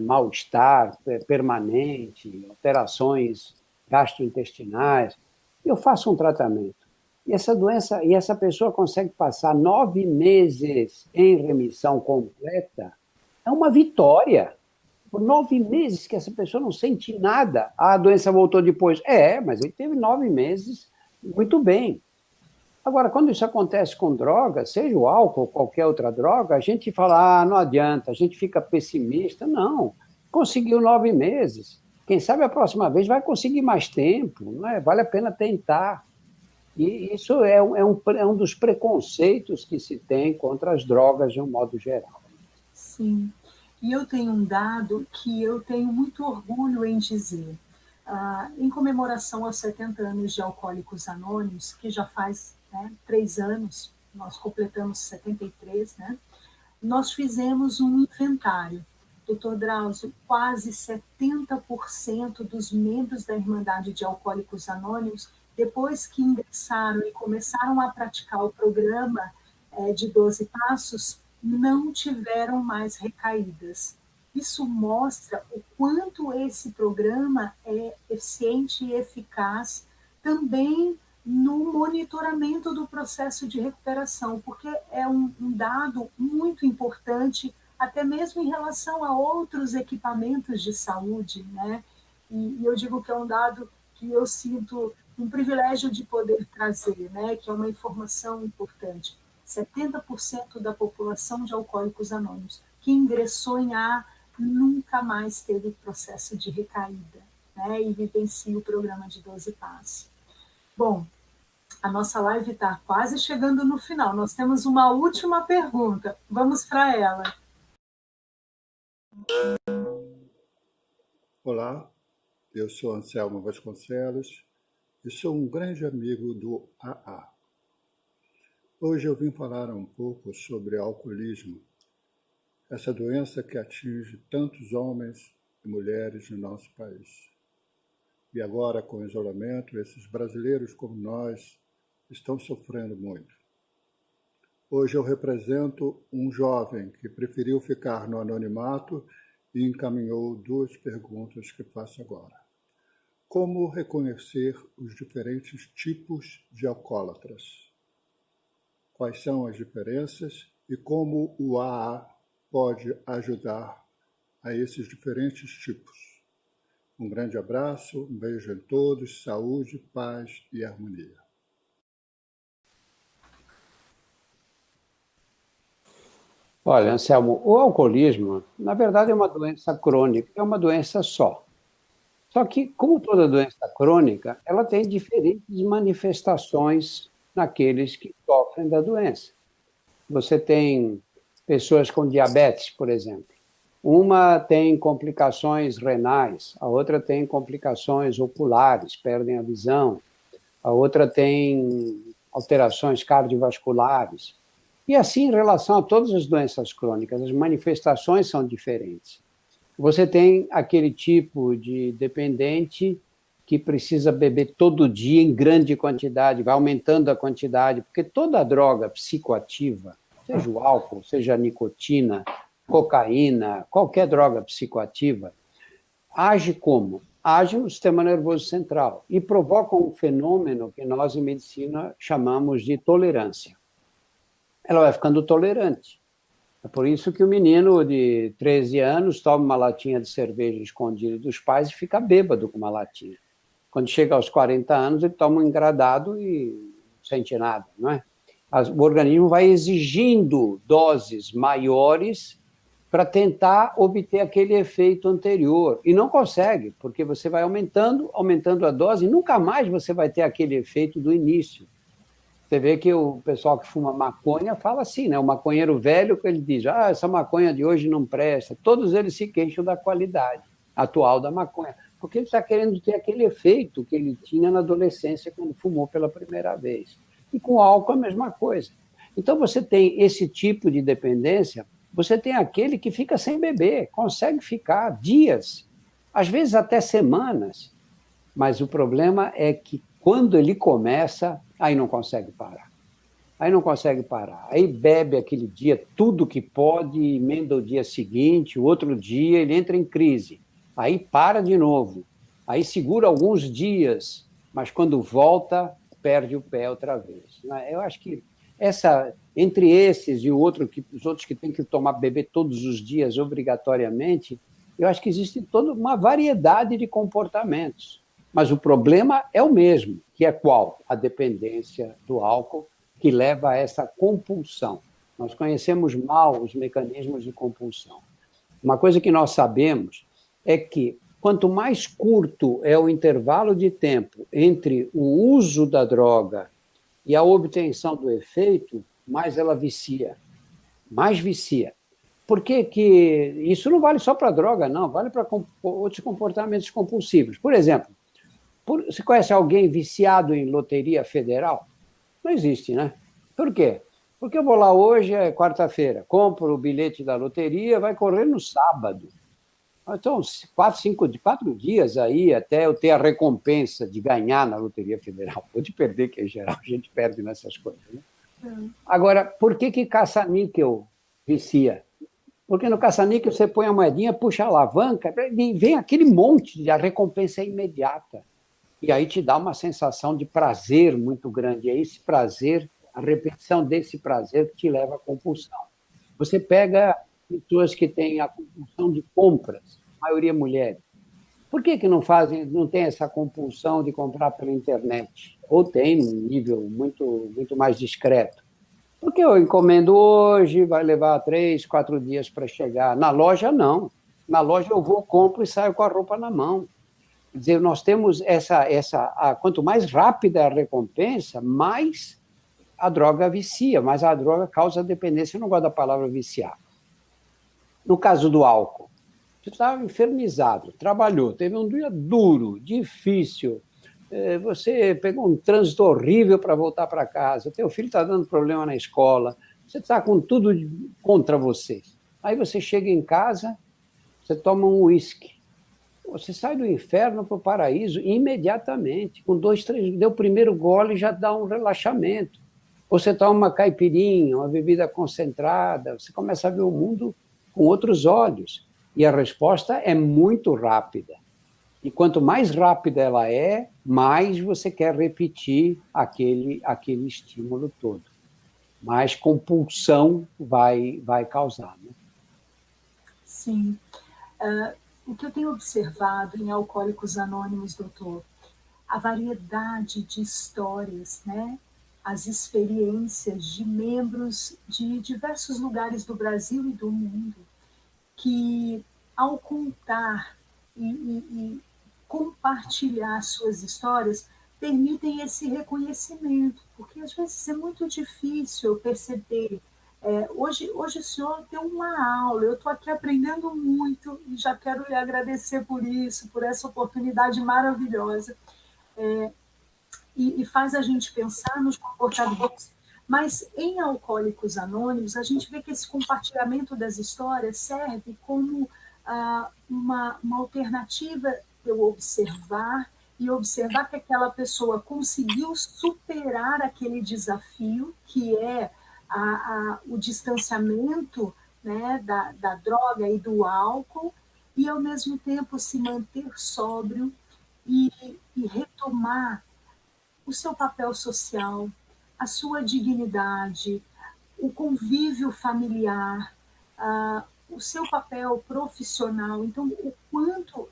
mal-estar permanente, alterações gastrointestinais, eu faço um tratamento. E essa pessoa consegue passar 9 meses em remissão completa, é uma vitória. Por 9 meses que essa pessoa não sente nada, a doença voltou depois. Mas ele teve 9 meses muito bem. Agora, quando isso acontece com droga, seja o álcool ou qualquer outra droga, a gente fala, não adianta, a gente fica pessimista. Não, conseguiu 9 meses. Quem sabe a próxima vez vai conseguir mais tempo, não é? Vale a pena tentar. E isso é um dos preconceitos que se tem contra as drogas de um modo geral. Sim. E eu tenho um dado que eu tenho muito orgulho em dizer. em comemoração aos 70 anos de Alcoólicos Anônimos, que já faz 3 anos, nós completamos 73, né? Nós fizemos um inventário. Doutor Drauzio, quase 70% dos membros da Irmandade de Alcoólicos Anônimos, depois que ingressaram e começaram a praticar o programa de 12 passos, não tiveram mais recaídas. Isso mostra o quanto esse programa é eficiente e eficaz também no monitoramento do processo de recuperação, porque é um dado muito importante, até mesmo em relação a outros equipamentos de saúde, né? E eu digo que é um dado que eu sinto um privilégio de poder trazer, né? Que é uma informação importante. 70% da população de Alcoólicos Anônimos que ingressou em AA nunca mais teve processo de recaída, né? E vivencia o programa de 12 passos. Bom, a nossa live está quase chegando no final. Nós temos uma última pergunta. Vamos para ela. Olá, eu sou Anselmo Vasconcelos e sou um grande amigo do AA. Hoje eu vim falar um pouco sobre alcoolismo, essa doença que atinge tantos homens e mulheres no nosso país. E agora, com o isolamento, esses brasileiros como nós estão sofrendo muito. Hoje eu represento um jovem que preferiu ficar no anonimato e encaminhou 2 perguntas que faço agora. Como reconhecer os diferentes tipos de alcoólatras? Quais são as diferenças e como o AA pode ajudar a esses diferentes tipos? Um grande abraço, um beijo em todos, saúde, paz e harmonia. Olha, Anselmo, o alcoolismo, na verdade, é uma doença crônica, é uma doença só. Só que, como toda doença crônica, ela tem diferentes manifestações naqueles que sofrem da doença. Você tem pessoas com diabetes, por exemplo. Uma tem complicações renais, a outra tem complicações oculares, perdem a visão, a outra tem alterações cardiovasculares. E assim, em relação a todas as doenças crônicas, as manifestações são diferentes. Você tem aquele tipo de dependente que precisa beber todo dia em grande quantidade, vai aumentando a quantidade, porque toda droga psicoativa, seja o álcool, seja a nicotina, cocaína, qualquer droga psicoativa, age como? Age no sistema nervoso central e provoca um fenômeno que nós, em medicina, chamamos de tolerância. Ela vai ficando tolerante. É por isso que o menino de 13 anos toma uma latinha de cerveja escondida dos pais e fica bêbado com uma latinha. Quando chega aos 40 anos, ele toma um engradado e não sente nada, não é? O organismo vai exigindo doses maiores para tentar obter aquele efeito anterior. E não consegue, porque você vai aumentando a dose e nunca mais você vai ter aquele efeito do início. Você vê que o pessoal que fuma maconha fala assim, né? O maconheiro velho, ele diz, essa maconha de hoje não presta. Todos eles se queixam da qualidade atual da maconha, porque ele está querendo ter aquele efeito que ele tinha na adolescência quando fumou pela primeira vez. E com álcool a mesma coisa. Então você tem esse tipo de dependência, você tem aquele que fica sem beber, consegue ficar dias, às vezes até semanas, mas o problema é que quando ele começa, aí não consegue parar. Aí bebe aquele dia tudo que pode, emenda o dia seguinte, o outro dia ele entra em crise. Aí para de novo. Aí segura alguns dias, mas quando volta, perde o pé outra vez. Eu acho que entre esses e os outros que têm que beber todos os dias obrigatoriamente, eu acho que existe toda uma variedade de comportamentos. Mas o problema é o mesmo, que é qual? A dependência do álcool, que leva a essa compulsão. Nós conhecemos mal os mecanismos de compulsão. Uma coisa que nós sabemos é que quanto mais curto é o intervalo de tempo entre o uso da droga e a obtenção do efeito, mais ela vicia. Mais vicia. Por que que isso não vale só para droga, não, vale para outros comportamentos compulsivos. Por exemplo, você conhece alguém viciado em loteria federal? Não existe, né? Por quê? Porque eu vou lá hoje, é quarta-feira, compro o bilhete da loteria, vai correr no sábado. Então, 4 dias aí até eu ter a recompensa de ganhar na Loteria Federal. Ou de perder, que em geral a gente perde nessas coisas. Né? Agora, por que caça-níquel vicia? Porque no caça-níquel você põe a moedinha, puxa a alavanca e vem aquele monte, a recompensa é imediata. E aí te dá uma sensação de prazer muito grande. É esse prazer, a repetição desse prazer que te leva à compulsão. Você pega pessoas que têm a compulsão de compras, a maioria mulheres. Por que não tem essa compulsão de comprar pela internet? Ou tem um nível muito mais discreto? Porque eu encomendo hoje, vai levar 3, 4 dias para chegar. Na loja, não. Na loja eu vou, compro e saio com a roupa na mão. Quer dizer, nós temos quanto mais rápida a recompensa, mais a droga vicia, mais a droga causa dependência. Eu não gosto da palavra viciar. No caso do álcool, você estava infernizado, trabalhou, teve um dia duro, difícil, você pegou um trânsito horrível para voltar para casa, teu filho está dando problema na escola, você está com tudo contra você. Aí você chega em casa, você toma um uísque, você sai do inferno para o paraíso imediatamente, com 2, 3, deu o primeiro gole e já dá um relaxamento. Ou você toma uma caipirinha, uma bebida concentrada, você começa a ver o mundo com outros olhos. E a resposta é muito rápida. E quanto mais rápida ela é, mais você quer repetir aquele estímulo todo. Mais compulsão vai causar. Né? Sim. O que eu tenho observado em Alcoólicos Anônimos, doutor, a variedade de histórias, né? As experiências de membros de diversos lugares do Brasil e do mundo, que, ao contar e compartilhar suas histórias, permitem esse reconhecimento, porque às vezes é muito difícil perceber. Hoje o senhor deu uma aula, eu estou aqui aprendendo muito e já quero lhe agradecer por isso, por essa oportunidade maravilhosa. E faz a gente pensar nos comportamentos. Mas em Alcoólicos Anônimos, a gente vê que esse compartilhamento das histórias serve como uma alternativa de eu observar que aquela pessoa conseguiu superar aquele desafio, que é o distanciamento, né, da droga e do álcool, e ao mesmo tempo se manter sóbrio e retomar o seu papel social, a sua dignidade, o convívio familiar, o seu papel profissional. Então, o quanto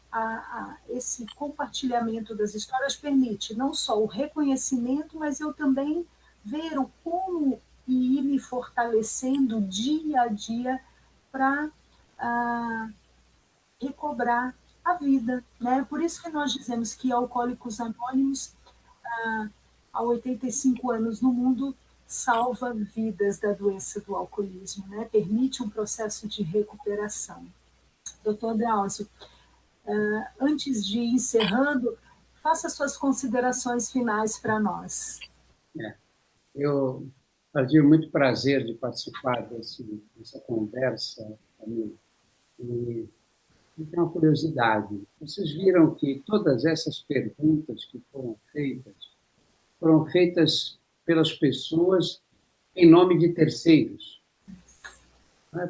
esse compartilhamento das histórias permite não só o reconhecimento, mas eu também ver o como ir me fortalecendo dia a dia para recobrar a vida. Né? Por isso que nós dizemos que Alcoólicos Anônimos, há 85 anos no mundo, salva vidas da doença do alcoolismo, né? Permite um processo de recuperação. Doutor Drauzio, antes de ir encerrando, faça suas considerações finais para nós. Eu fazia muito prazer de participar dessa conversa, Camila, e tenho uma curiosidade. Vocês viram que todas essas perguntas que foram feitas pelas pessoas em nome de terceiros.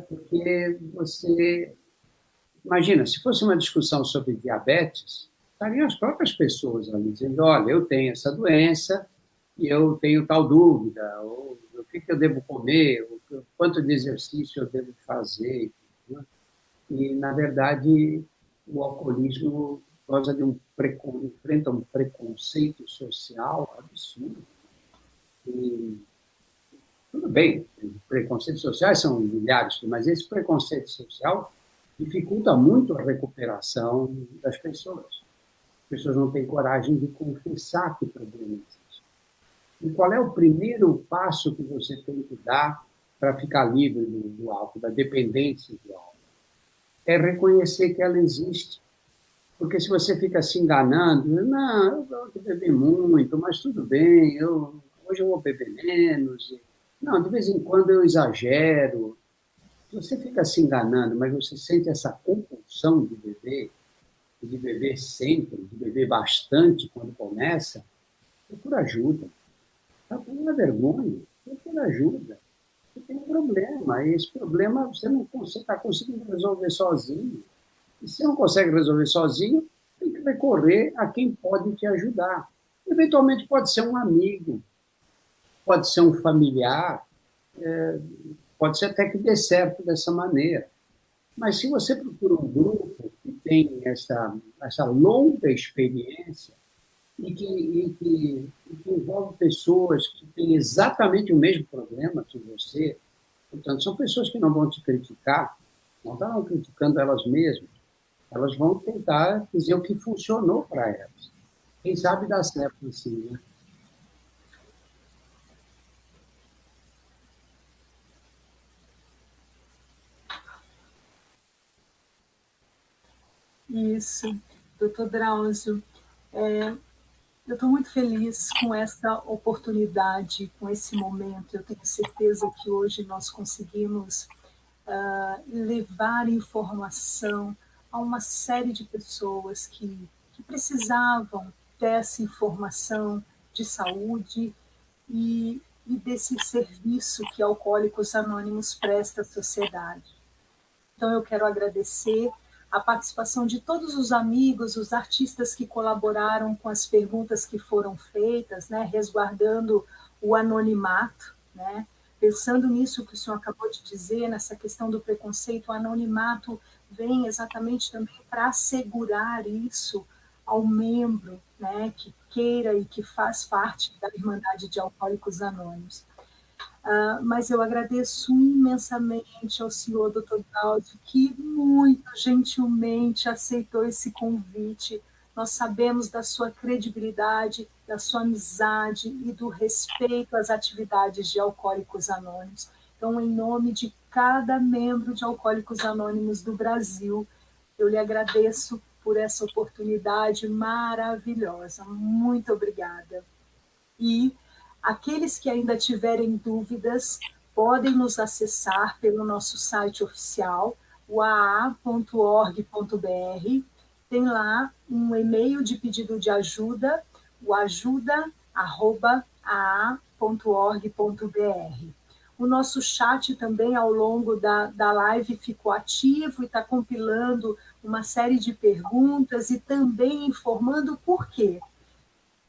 Porque você... Imagina, se fosse uma discussão sobre diabetes, estariam as próprias pessoas ali dizendo, olha, eu tenho essa doença e eu tenho tal dúvida, ou o que eu devo comer, ou quanto de exercício eu devo fazer. Né? E, na verdade, o alcoolismo enfrenta um preconceito social absurdo. E, tudo bem, preconceitos sociais são milhares, mas esse preconceito social dificulta muito a recuperação das pessoas. As pessoas não têm coragem de confessar que problema existe. E qual é o primeiro passo que você tem que dar para ficar livre do álcool, da dependência do álcool, é reconhecer que ela existe. Porque se você fica se enganando, não, eu gosto de beber muito, mas tudo bem, hoje eu vou beber menos. Não, de vez em quando eu exagero. Você fica se enganando, mas você sente essa compulsão de beber sempre, de beber bastante quando começa, procura ajuda. Está com uma vergonha, procura ajuda. Você tem um problema, e esse problema você não está conseguindo resolver sozinho. E se não consegue resolver sozinho, tem que recorrer a quem pode te ajudar. Eventualmente pode ser um amigo, pode ser um familiar, pode ser até que dê certo dessa maneira. Mas se você procura um grupo que tem essa longa experiência e que envolve pessoas que têm exatamente o mesmo problema que você, portanto, são pessoas que não vão te criticar, não estão criticando elas mesmas, elas vão tentar dizer o que funcionou para elas. Quem sabe dá certo assim, né? Isso, doutor Drauzio. Eu estou muito feliz com essa oportunidade, com esse momento. Eu tenho certeza que hoje nós conseguimos levar informação a uma série de pessoas que precisavam dessa informação de saúde e desse serviço que Alcoólicos Anônimos presta à sociedade. Então, eu quero agradecer a participação de todos os amigos, os artistas que colaboraram com as perguntas que foram feitas, né, resguardando o anonimato, né, pensando nisso que o senhor acabou de dizer, nessa questão do preconceito, o anonimato vem exatamente também para assegurar isso ao membro, né, que queira e que faz parte da Irmandade de Alcoólicos Anônimos. Mas eu agradeço imensamente ao senhor Dr. Drauzio, que muito gentilmente aceitou esse convite. Nós sabemos da sua credibilidade, da sua amizade e do respeito às atividades de Alcoólicos Anônimos. Então, em nome de cada membro de Alcoólicos Anônimos do Brasil, eu lhe agradeço por essa oportunidade maravilhosa. Muito obrigada. E aqueles que ainda tiverem dúvidas, podem nos acessar pelo nosso site oficial, o aa.org.br. Tem lá um e-mail de pedido de ajuda, o ajuda@aa.org.br. O nosso chat também, ao longo da live, ficou ativo e está compilando uma série de perguntas e também informando por quê.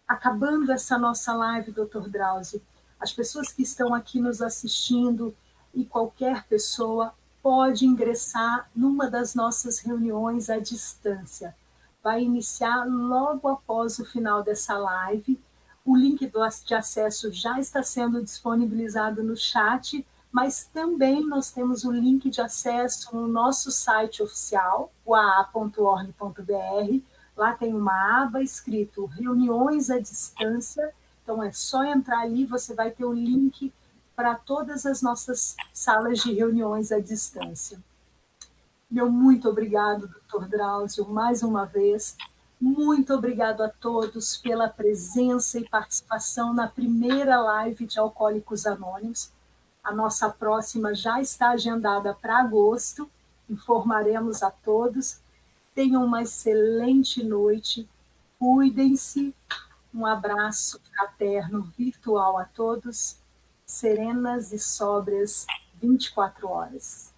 Acabando essa nossa live, Dr. Drauzio, as pessoas que estão aqui nos assistindo e qualquer pessoa pode ingressar numa das nossas reuniões à distância. Vai iniciar logo após o final dessa live. O link de acesso já está sendo disponibilizado no chat, mas também nós temos o link de acesso no nosso site oficial, o aa.org.br. Lá tem uma aba escrito Reuniões à Distância, então é só entrar ali, você vai ter o link para todas as nossas salas de reuniões à distância. Meu muito obrigado, Dr. Drauzio, mais uma vez. Muito obrigado a todos pela presença e participação na primeira live de Alcoólicos Anônimos. A nossa próxima já está agendada para agosto, informaremos a todos. Tenham uma excelente noite, cuidem-se, um abraço fraterno virtual a todos, serenas e sóbrias 24 horas.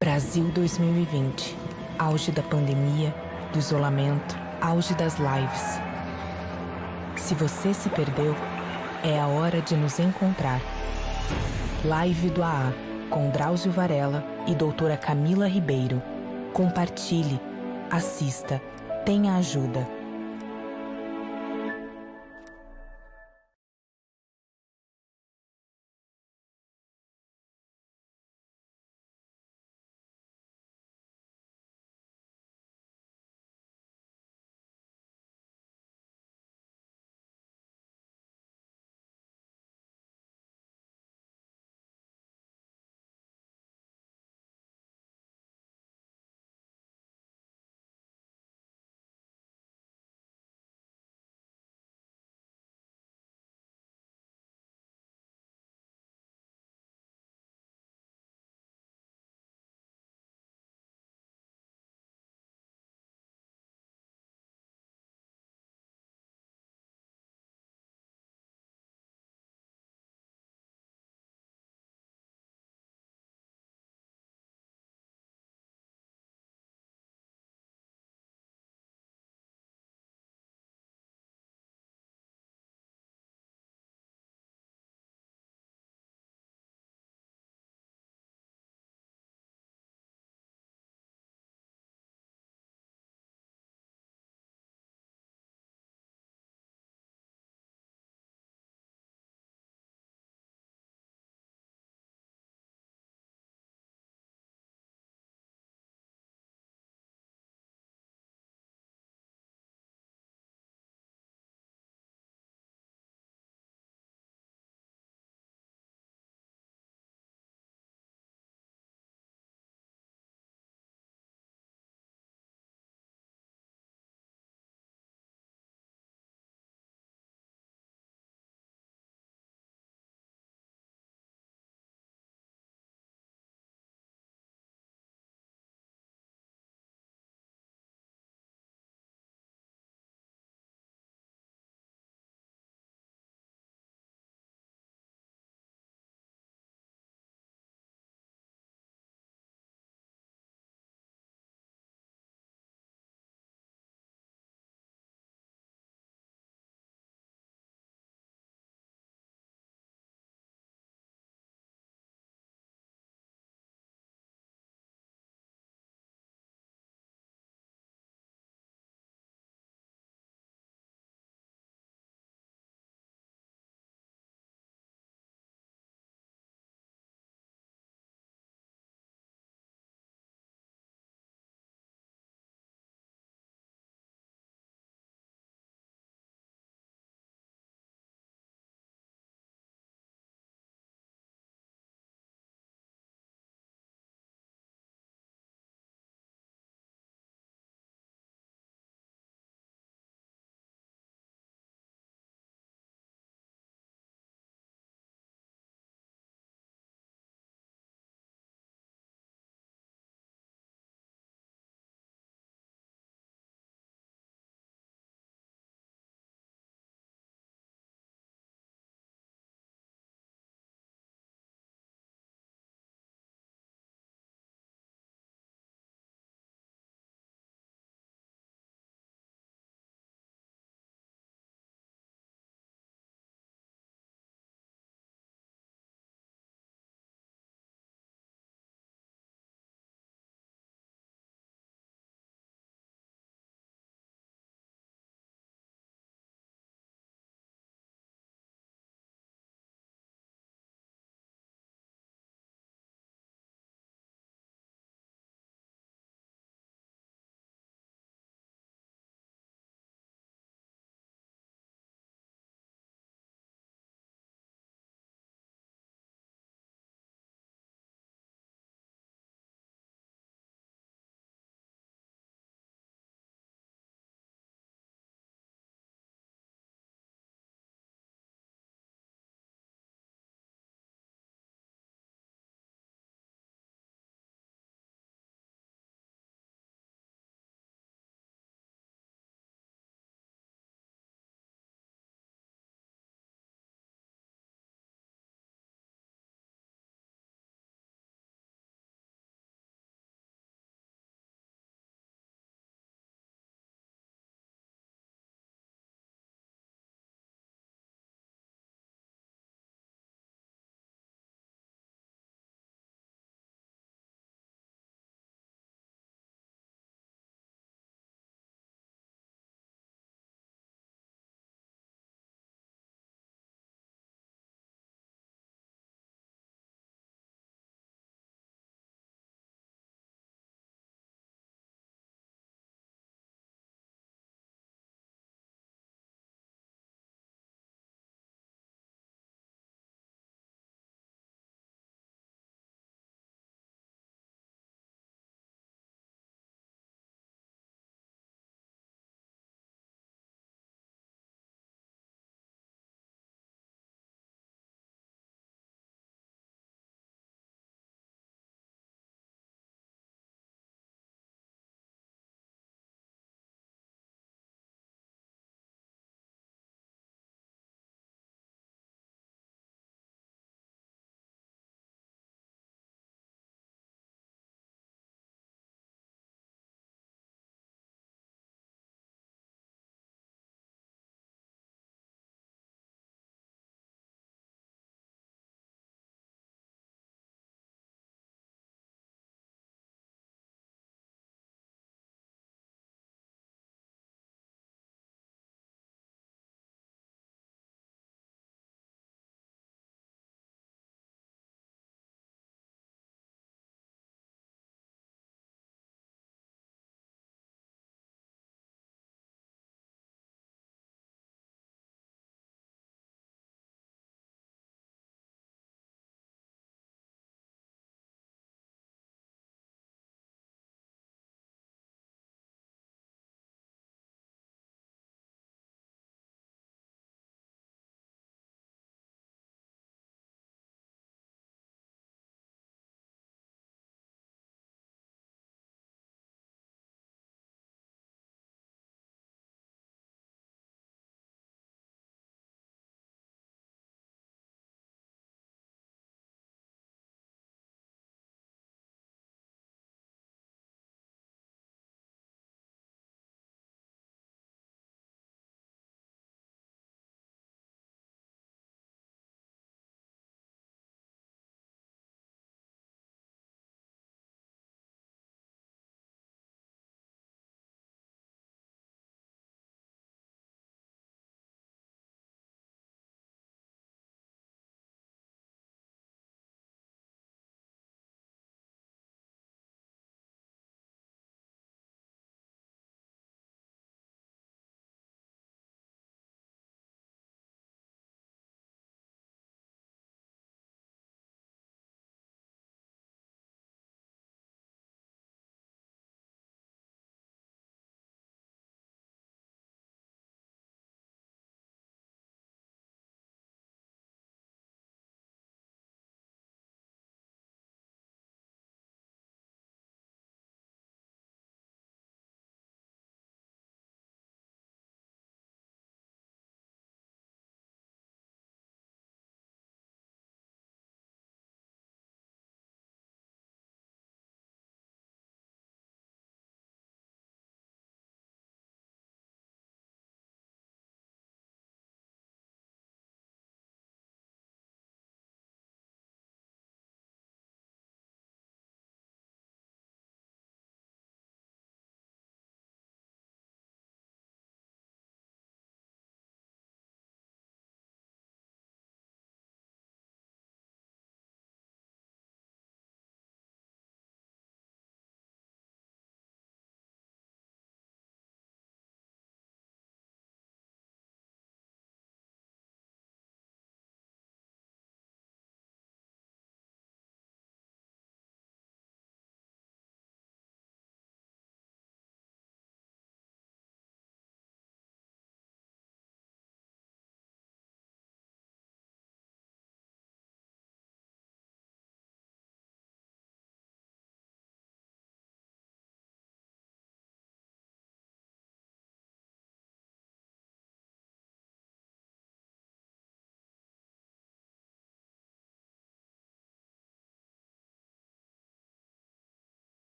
Brasil 2020, auge da pandemia, do isolamento, auge das lives. Se você se perdeu, é a hora de nos encontrar. Live do AA, com Drauzio Varela e doutora Camila Ribeiro. Compartilhe, assista, tenha ajuda.